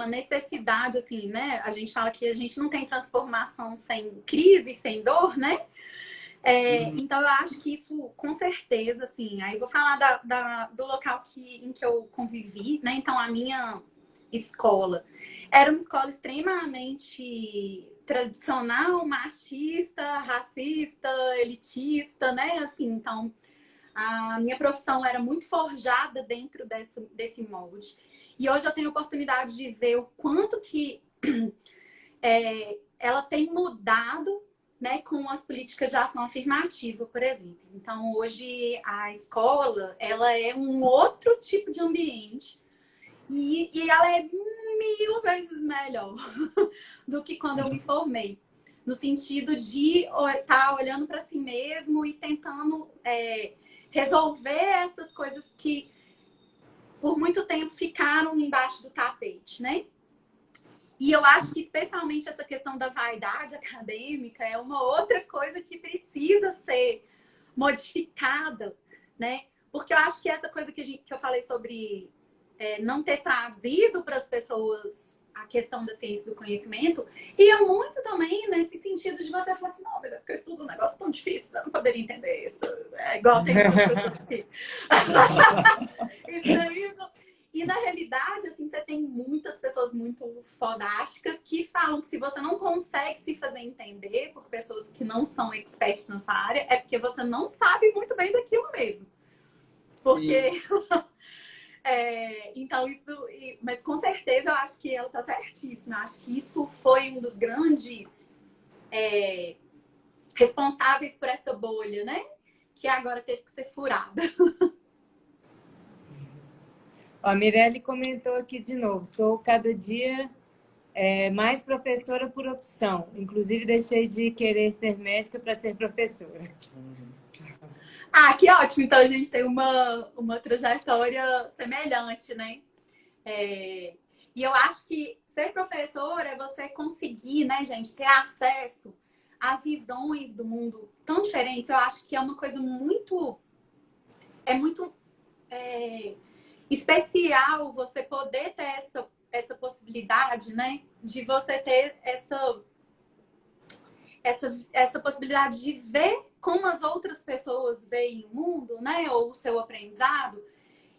necessidade, assim, né? A gente fala que a gente não tem transformação sem crise, sem dor, né? Então, eu acho que isso, com certeza, assim... Aí, vou falar do local em que eu convivi, né? Então, a minha escola era uma escola extremamente tradicional, machista, racista, elitista, né? Assim, então, a minha profissão era muito forjada dentro desse molde. E hoje eu tenho a oportunidade de ver o quanto que ela tem mudado, né, com as políticas de ação afirmativa, por exemplo. Então, hoje a escola, ela é um outro tipo de ambiente e ela é 1000 vezes melhor do que quando eu me formei. No sentido de estar olhando para si mesmo e tentando resolver essas coisas que por muito tempo ficaram embaixo do tapete, né? E eu acho que especialmente essa questão da vaidade acadêmica é uma outra coisa que precisa ser modificada, né? Porque eu acho que essa coisa que eu falei sobre não ter trazido para as pessoas a questão da ciência do conhecimento ia muito também nesse sentido de você falar assim, não, mas é porque eu estudo tão difícil, eu não poderia entender isso. É igual tem duas pessoas aqui. Isso aí, e na realidade, assim, você tem muitas pessoas muito fodásticas que falam que se você não consegue se fazer entender por pessoas que não são experts na sua área, é porque você não sabe muito bem daquilo mesmo. Porque... então, isso... Mas com certeza eu acho que ela tá certíssima. Eu acho que isso foi um dos grandes responsáveis por essa bolha, né? Que agora teve que ser furada. A Mirelle comentou aqui de novo. Sou cada dia mais professora por opção. Inclusive, deixei de querer ser médica para ser professora. Ah, que ótimo! Então, a gente tem uma trajetória semelhante, né? E eu acho que ser professora é você conseguir, né, gente, ter acesso a visões do mundo tão diferentes. Eu acho que é uma coisa muito especial você poder ter essa possibilidade, né? De você ter essa possibilidade de ver como as outras pessoas veem o mundo, né? Ou o seu aprendizado,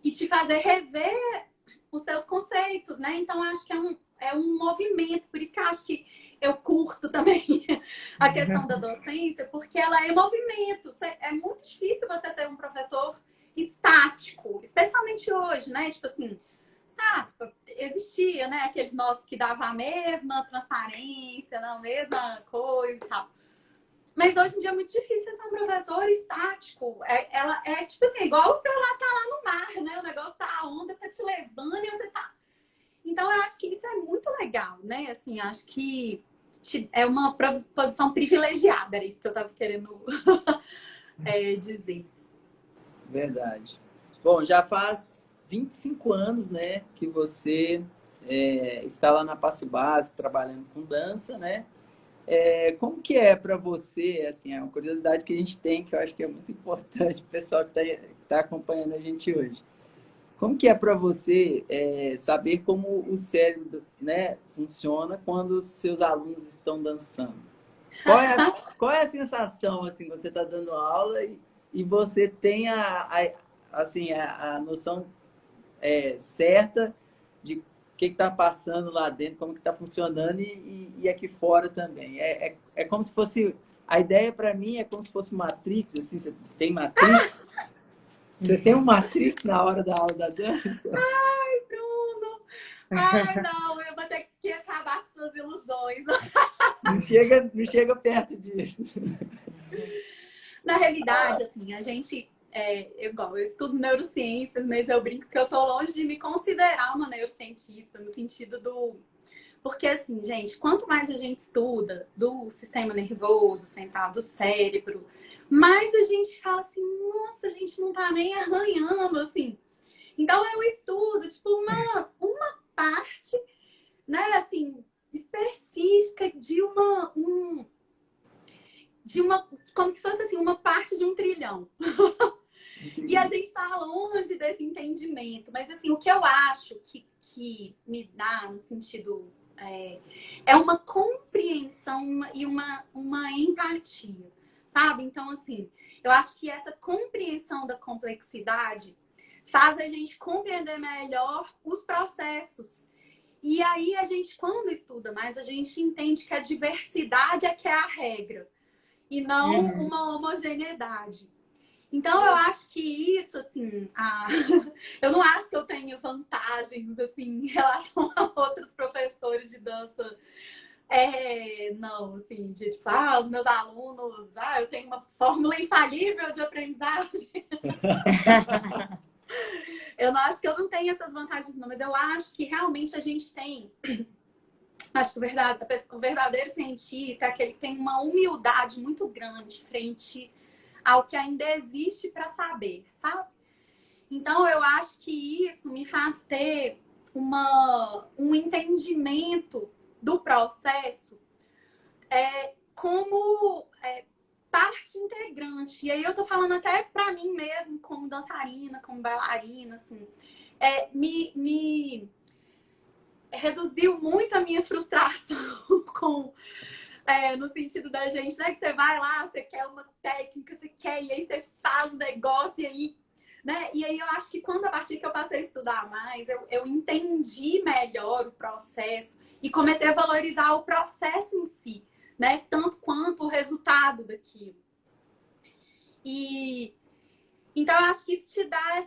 e te fazer rever os seus conceitos, né? Então, acho que é um movimento. Por isso que eu acho que eu curto também a questão da docência, porque ela é movimento. É muito difícil você ser um professor estático, especialmente hoje, né? Tipo assim, existia, né? Aqueles nossos que davam a mesma transparência, a mesma coisa e tal. Mas hoje em dia é muito difícil ser um professor estático. Ela é tipo assim, igual o celular tá lá no mar, né? O negócio tá, a onda tá te levando e você tá... Então, eu acho que isso é muito legal, né? Assim, acho que é uma posição privilegiada, era isso que eu tava querendo dizer. Verdade. Bom, já faz 25 anos, né, que você está lá na Passo Básico trabalhando com dança, né? Como que é para você, assim, é uma curiosidade que a gente tem, que eu acho que é muito importante, o pessoal que tá acompanhando a gente hoje. Como que é para você saber como o cérebro, né, funciona quando os seus alunos estão dançando? Qual é a sensação, assim, quando você está dando aula e você tem a noção certa de o que está passando lá dentro, como que está funcionando e aqui fora também. É como se fosse... A ideia para mim é como se fosse Matrix, assim, você tem Matrix? Você tem um Matrix na hora da aula da dança? Ai, Bruno! Ai, não, eu vou ter que acabar com suas ilusões. Não chega perto disso. Na realidade, assim, a gente... eu estudo neurociências, mas eu brinco que eu tô longe de me considerar uma neurocientista, no sentido do... Porque, assim, gente, quanto mais a gente estuda do sistema nervoso central, do cérebro, mais a gente fala assim, nossa, a gente não tá nem arranhando, assim. Então, eu estudo, tipo, uma parte, né, assim, específica de como se fosse, assim, uma parte de um trilhão. E a gente tá longe desse entendimento. Mas, assim, o que eu acho que me dá no sentido... É uma compreensão e uma empatia, sabe? Então, assim, eu acho que essa compreensão da complexidade faz a gente compreender melhor os processos. E aí, a gente, quando estuda mais, a gente entende que a diversidade é que é a regra e não uma homogeneidade. Então, eu acho que isso, assim, eu não acho que eu tenha vantagens, assim, em relação a outros professores de dança. Não, assim, de tipo, os meus alunos, eu tenho uma fórmula infalível de aprendizagem. Eu não acho que eu não tenho essas vantagens, não, mas eu acho que realmente a gente tem. Acho que o verdadeiro cientista é aquele que tem uma humildade muito grande frente ao que ainda existe para saber, sabe? Então, eu acho que isso me faz ter um entendimento do processo como parte integrante. E aí eu tô falando até para mim mesmo, como dançarina, como bailarina, assim. Me reduziu muito a minha frustração com No sentido da gente, né? Que você vai lá, você quer uma técnica, você quer, e aí você faz o negócio, e aí, né? E aí eu acho que quando, a partir que eu passei a estudar mais, eu entendi melhor o processo e comecei a valorizar o processo em si, né? Tanto quanto o resultado daquilo. E então eu acho que isso te dá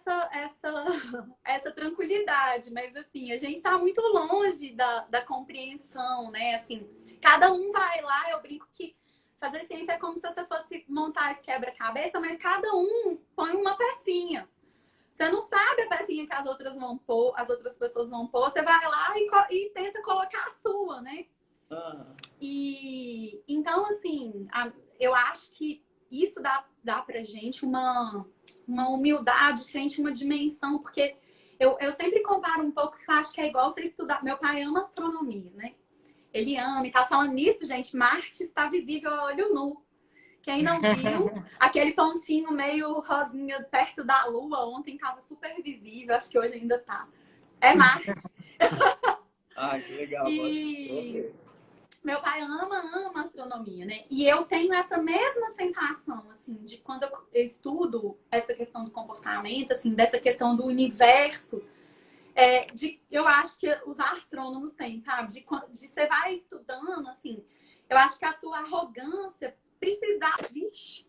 essa tranquilidade, mas assim, a gente está muito longe da compreensão, né? Assim, cada um vai lá, eu brinco que fazer ciência é como se você fosse montar esse quebra-cabeça, mas cada um põe uma pecinha. Você não sabe a pecinha que as outras vão pôr, as outras pessoas vão pôr, você vai lá e tenta colocar a sua, né? E então, assim, eu acho que isso dá pra gente uma humildade frente a uma dimensão, porque eu sempre comparo um pouco, que eu acho que é igual você estudar. Meu pai ama astronomia, né? Ele ama, e tá falando nisso, gente, Marte está visível a olho nu. Quem não viu, aquele pontinho meio rosinha perto da Lua, ontem tava super visível, acho que hoje ainda tá. É Marte. Que legal. E meu pai ama astronomia, né? E eu tenho essa mesma sensação, assim, de quando eu estudo essa questão do comportamento, assim, dessa questão do universo, eu acho que os astrônomos têm, sabe? De você vai estudando, assim, eu acho que a sua arrogância precisar... Vixe!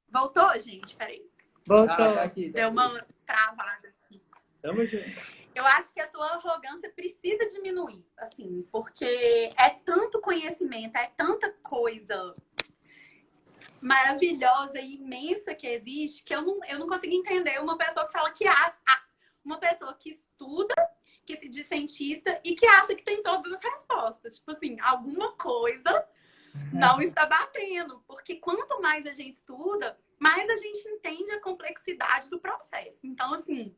Voltou, gente? Peraí. Voltou. Tá aqui. Deu uma travada aqui. Tamo junto. Eu acho que a sua arrogância precisa diminuir, assim, porque é tanto conhecimento, é tanta coisa maravilhosa e imensa que existe, que eu não consigo entender uma pessoa que fala que uma pessoa que estuda, que se diz cientista e que acha que tem todas as respostas. Tipo assim, alguma coisa não está batendo, porque quanto mais a gente estuda, mais a gente entende a complexidade do processo. Então, assim...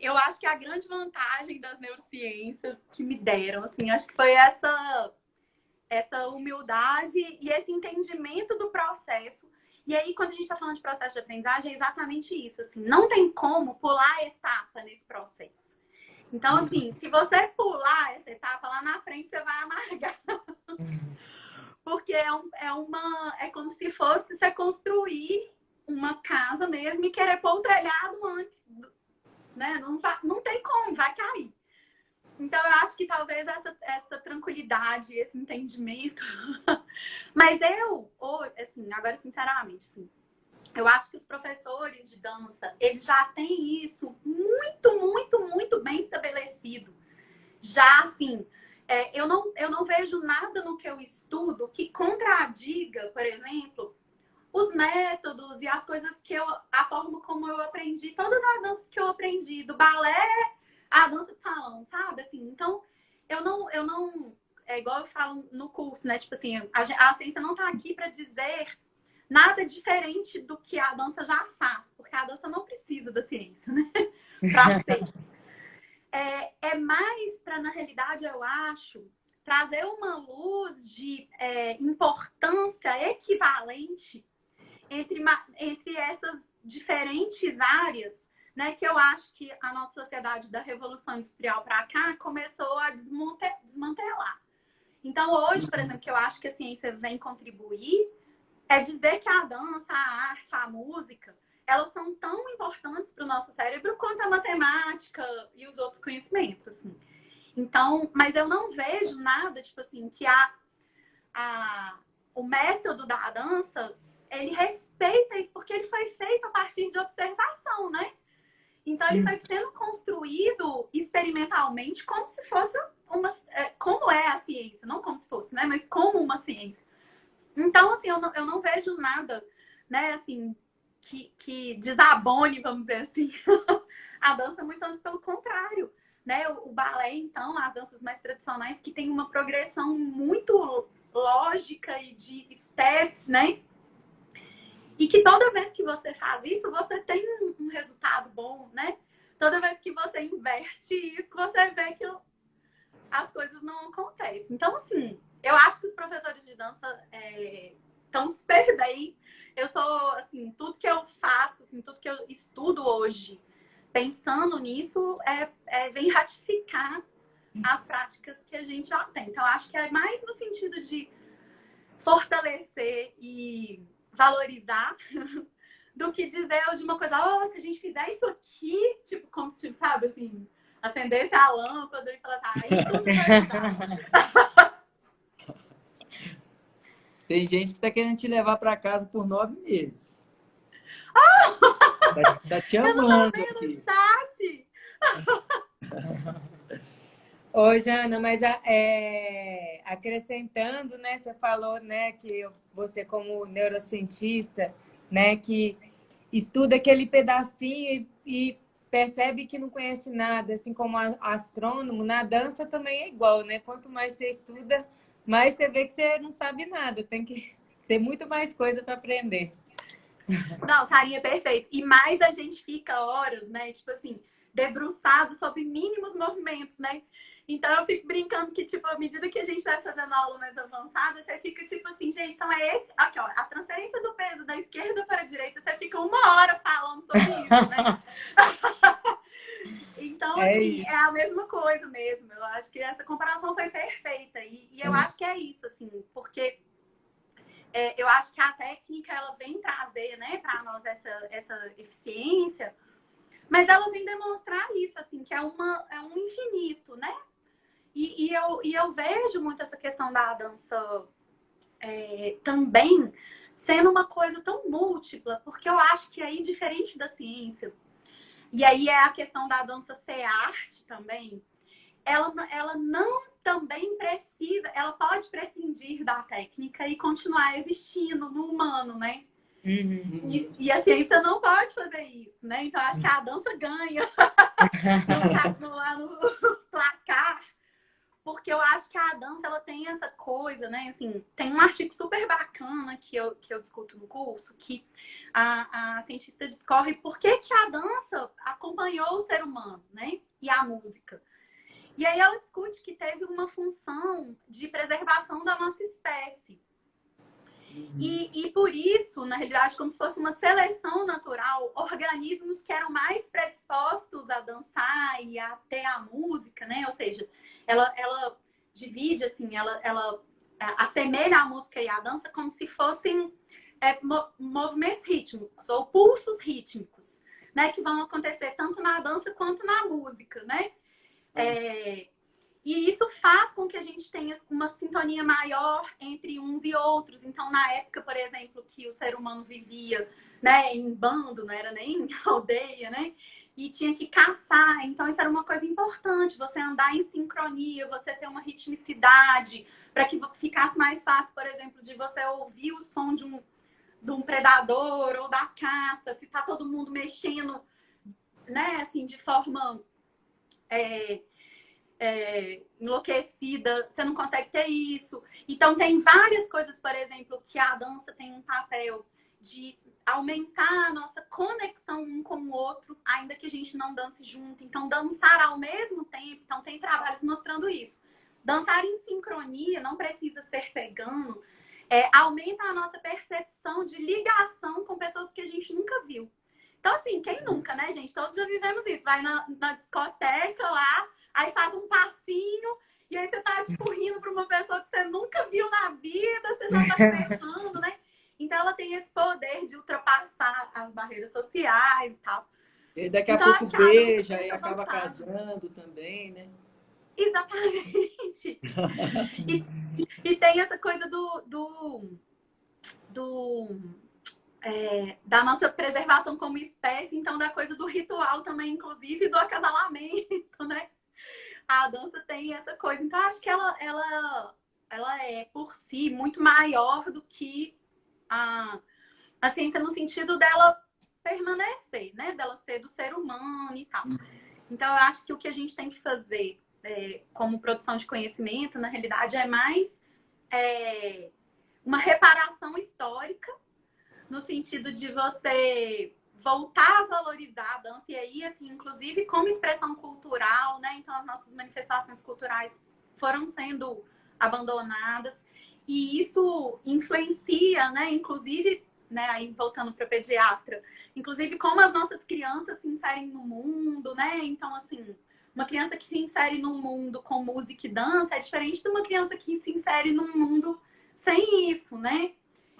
eu acho que a grande vantagem das neurociências que me deram, assim, acho que foi essa humildade e esse entendimento do processo. E aí, quando a gente está falando de processo de aprendizagem, é exatamente isso, assim, não tem como pular a etapa nesse processo. Então, assim, se você pular essa etapa, lá na frente você vai amargar. Porque é como se fosse você construir uma casa mesmo e querer pôr o telhado antes, né? Não tem como, vai cair. Então, eu acho que talvez essa tranquilidade, esse entendimento... Mas assim, agora, sinceramente, assim, eu acho que os professores de dança, eles já têm isso muito, muito, muito bem estabelecido. Já, assim, eu não vejo nada no que eu estudo que contradiga, por exemplo... os métodos e as coisas a forma como eu aprendi, todas as danças que eu aprendi, do balé à dança de salão, sabe? Assim, então, eu não é igual eu falo no curso, né? Tipo assim, a ciência não tá aqui para dizer nada diferente do que a dança já faz, porque a dança não precisa da ciência, né? Pra ser. É mais para, na realidade, eu acho, trazer uma luz de importância equivalente entre essas diferentes áreas, né, que eu acho que a nossa sociedade da Revolução Industrial para cá começou a desmantelar. Então, hoje, por exemplo, que eu acho que a ciência vem contribuir, é dizer que a dança, a arte, a música, elas são tão importantes para o nosso cérebro quanto a matemática e os outros conhecimentos, assim. Então, mas eu não vejo nada, tipo assim, que o método da dança, ele respeita isso, porque ele foi feito a partir de observação, né? Então, ele foi sendo construído experimentalmente como se fosse como é a ciência, não como se fosse, né? Mas como uma ciência. Então, assim, eu não vejo nada, né, assim, que desabone, vamos dizer assim, a dança, muito antes pelo contrário, né? O balé, então, as danças mais tradicionais, que tem uma progressão muito lógica e de steps, né? E que toda vez que você faz isso, você tem um resultado bom, né? Toda vez que você inverte isso, você vê que as coisas não acontecem. Então, assim, eu acho que os professores de dança estão super bem. Eu sou, assim, tudo que eu faço, assim, tudo que eu estudo hoje, pensando nisso, vem ratificar as práticas que a gente já tem. Então, acho que é mais no sentido de fortalecer e valorizar do que dizer de uma coisa, oh, se a gente fizer isso aqui, tipo, como se, sabe, assim, acendesse a lâmpada e falasse, isso tudo vai mudar. Tem gente que tá querendo te levar para casa por 9 meses. Tá te Eu não amando tô vendo aqui. o chat. Ô, Jana, mas acrescentando, né, você falou, né, que você como neurocientista, né, que estuda aquele pedacinho e percebe que não conhece nada, assim como astrônomo, na dança também é igual, né? Quanto mais você estuda, mais você vê que você não sabe nada, tem que ter muito mais coisa para aprender. Não, Sarinha, é perfeito. E mais a gente fica horas, né, tipo assim, debruçado sobre mínimos movimentos, né? Então eu fico brincando que, tipo, à medida que a gente vai fazendo aula mais avançada, você fica tipo assim, gente, então é esse. Aqui, ó, a transferência do peso da esquerda para a direita, você fica 1 hora falando sobre isso, né? Então, assim, é a mesma coisa mesmo. Eu acho que essa comparação foi perfeita. E eu acho que é isso, assim, porque eu acho que a técnica ela vem trazer, né, para nós essa eficiência, mas ela vem demonstrar isso, assim, que é um infinito, né? E eu vejo muito essa questão da dança também sendo uma coisa tão múltipla, porque eu acho que aí, diferente da ciência, e aí é a questão da dança ser arte também, ela não também precisa, ela pode prescindir da técnica e continuar existindo no humano, né? Uhum. E a ciência não pode fazer isso, né? Então acho que a dança ganha lá no placar, porque eu acho que a dança ela tem essa coisa, né? Assim, tem um artigo super bacana que eu discuto no curso, que a cientista discorre por que a dança acompanhou o ser humano, né? E a música. E aí ela discute que teve uma função de preservação da nossa espécie. E por isso, na realidade, como se fosse uma seleção natural, organismos que eram mais predispostos a dançar e a ter a música, né? Ou seja, ela divide, assim, ela assemelha a música e a dança como se fossem movimentos rítmicos ou pulsos rítmicos, né? Que vão acontecer tanto na dança quanto na música, né? E isso faz com que a gente tenha uma sintonia maior entre uns e outros. Então, na época, por exemplo, que o ser humano vivia, né, em bando, não era nem em aldeia, né? E tinha que caçar. Então, isso era uma coisa importante. Você andar em sincronia, você ter uma ritmicidade, para que ficasse mais fácil, por exemplo, de você ouvir o som de um predador ou da caça, se tá todo mundo mexendo, né, assim, de forma enlouquecida, você não consegue ter isso. Então, tem várias coisas, por exemplo, que a dança tem um papel de aumentar a nossa conexão um com o outro, ainda que a gente não dance junto. Então, dançar ao mesmo tempo, então tem trabalhos mostrando isso. Dançar em sincronia, não precisa ser pegando, aumenta a nossa percepção de ligação com pessoas que a gente nunca viu. Então, assim, quem nunca, né, gente? Todos já vivemos isso. Vai na discoteca lá, aí faz um passinho, e aí você tá, tipo, rindo pra uma pessoa que você nunca viu na vida, você já tá conversando, né? Então, ela tem esse poder de ultrapassar as barreiras sociais e tal. E daqui a então, pouco beija e acaba casando também, né? Exatamente. E tem essa coisa da nossa preservação como espécie, então da coisa do ritual também, inclusive do acasalamento, né? A dança tem essa coisa. Então, acho que ela é, por si, muito maior do que a ciência no sentido dela permanecer, né? Dela ser do ser humano e tal. Então, eu acho que o que a gente tem que fazer como produção de conhecimento, na realidade, é mais uma reparação histórica, no sentido de você voltar a valorizar a dança, e aí, assim, inclusive como expressão cultural, né? Então, as nossas manifestações culturais foram sendo abandonadas, e isso influencia, né? Inclusive, né? Aí, voltando para o pediatra, inclusive como as nossas crianças se inserem no mundo, né? Então, assim, uma criança que se insere num mundo com música e dança é diferente de uma criança que se insere num mundo sem isso, né?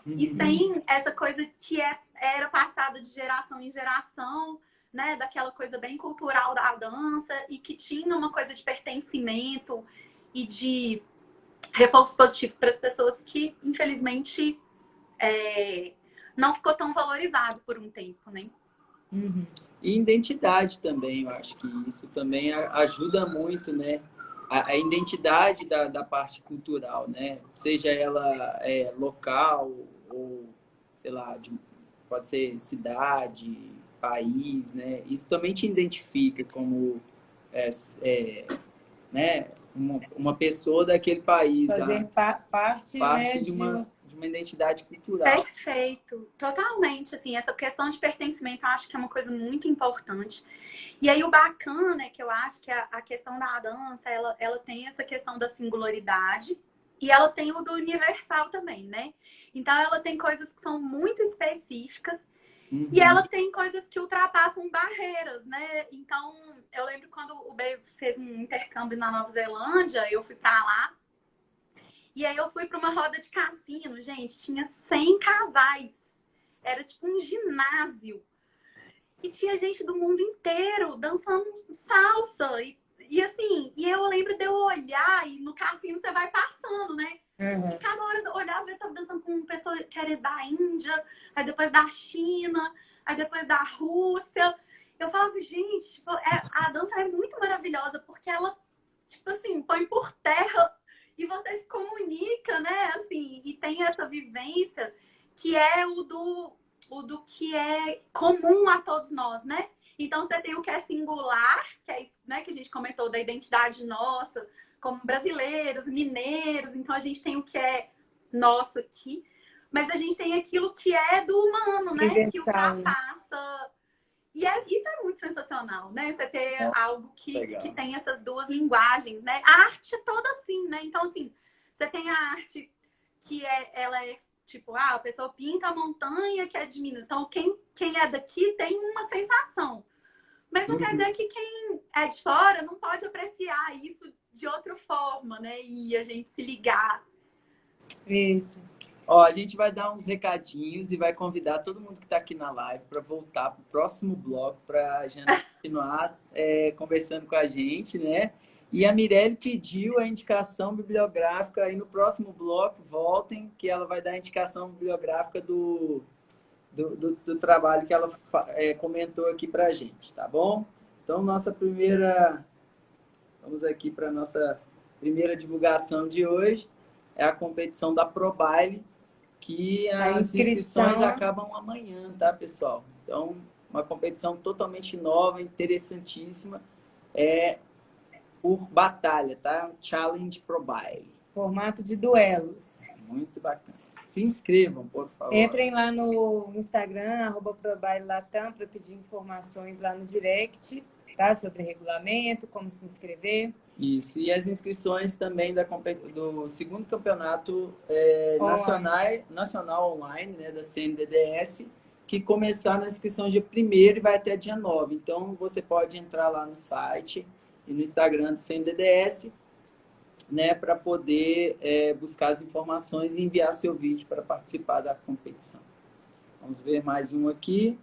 E sem essa coisa que era passada de geração em geração, né? Daquela coisa bem cultural da dança e que tinha uma coisa de pertencimento e de reforço positivo para as pessoas que, infelizmente, não ficou tão valorizado por um tempo, né? E identidade também, eu acho que isso também ajuda muito, né? A identidade da parte cultural, né? Seja ela local ou, sei lá, pode ser cidade, país, né? Isso também te identifica como né? uma pessoa daquele país. Fazer parte, né, de uma identidade cultural. Perfeito, totalmente, assim, essa questão de pertencimento eu acho que é uma coisa muito importante. E aí o bacana é que eu acho que a questão da dança, ela tem essa questão da singularidade e ela tem o do universal também, né? Então ela tem coisas que são muito específicas e ela tem coisas que ultrapassam barreiras, né? Então eu lembro quando o B fez um intercâmbio na Nova Zelândia, eu fui pra lá. E aí eu fui para uma roda de cassino, gente, tinha 100 casais. Era tipo um ginásio. E tinha gente do mundo inteiro dançando salsa. E assim, e eu lembro de eu olhar e no cassino você vai passando, né? E cada hora eu olhava e eu tava dançando com uma pessoa que era da Índia, aí depois da China, aí depois da Rússia. Eu falava, gente, tipo, a dança é muito maravilhosa porque ela, tipo assim, põe por terra e você se comunica, né? Assim, e tem essa vivência que é o do que é comum a todos nós, né? Então você tem o que é singular, que é, né, que a gente comentou da identidade nossa, como brasileiros, mineiros, então a gente tem o que é nosso aqui, mas a gente tem aquilo que é do humano, né? Universal. Que ultrapassa. E isso é muito sensacional, né? Você ter algo que tem essas duas linguagens, né? A arte é toda assim, né? Então, assim, você tem a arte que ela é tipo, a pessoa pinta a montanha que é de Minas. Então, quem é daqui tem uma sensação. Mas não quer dizer que quem é de fora não pode apreciar isso de outra forma, né? E a gente se ligar. Isso. Ó, a gente vai dar uns recadinhos e vai convidar todo mundo que está aqui na live para voltar para o próximo bloco para a Jana continuar conversando com a gente, né? E a Mirelle pediu a indicação bibliográfica aí no próximo bloco, voltem, que ela vai dar a indicação bibliográfica do trabalho que ela comentou aqui para a gente, tá bom? Então, vamos aqui para a nossa primeira divulgação de hoje, é a competição da ProBaile, que as inscrições acabam amanhã, tá, pessoal? Então, uma competição totalmente nova, interessantíssima, por batalha, tá? Challenge ProBaile. Formato de duelos. Muito bacana. Se inscrevam, por favor. Entrem lá no Instagram, @ProBaileLatam, para pedir informações lá no direct, tá? Sobre regulamento, como se inscrever. Isso. E as inscrições também do segundo campeonato nacional online, né, da CNDDS, que começar na inscrição dia 1º e vai até dia 9. Então, você pode entrar lá no site e no Instagram do CNDDS, né, para poder buscar as informações e enviar seu vídeo para participar da competição. Vamos ver mais um aqui.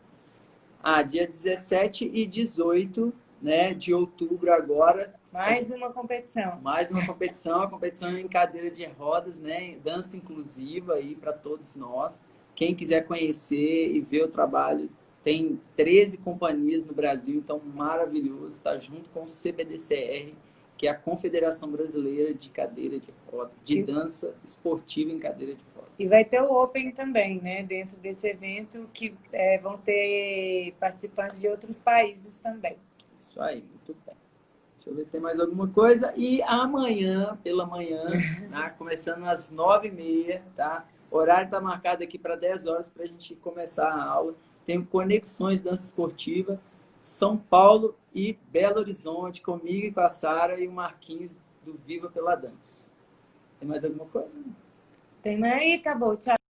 Dia 17 e 18, né, de outubro agora. Mais uma competição. Mais uma competição, a competição em cadeira de rodas, né, dança inclusiva aí para todos nós. Quem quiser conhecer e ver o trabalho, tem 13 companhias no Brasil, então maravilhoso, está junto com o CBDCR, que é a Confederação Brasileira de Cadeira de Rodas, de dança esportiva em cadeira de rodas. E vai ter o Open também, né? Dentro desse evento, que vão ter participantes de outros países também. Isso aí, muito bem. Deixa eu ver se tem mais alguma coisa. E amanhã, pela manhã, tá? Começando às 9h30, tá? O horário está marcado aqui para 10 horas para a gente começar a aula. Tem Conexões Dança Esportiva, São Paulo e Belo Horizonte, comigo e com a Sara e o Marquinhos do Viva pela Dança. Tem mais alguma coisa? Tem mais? Acabou, tchau.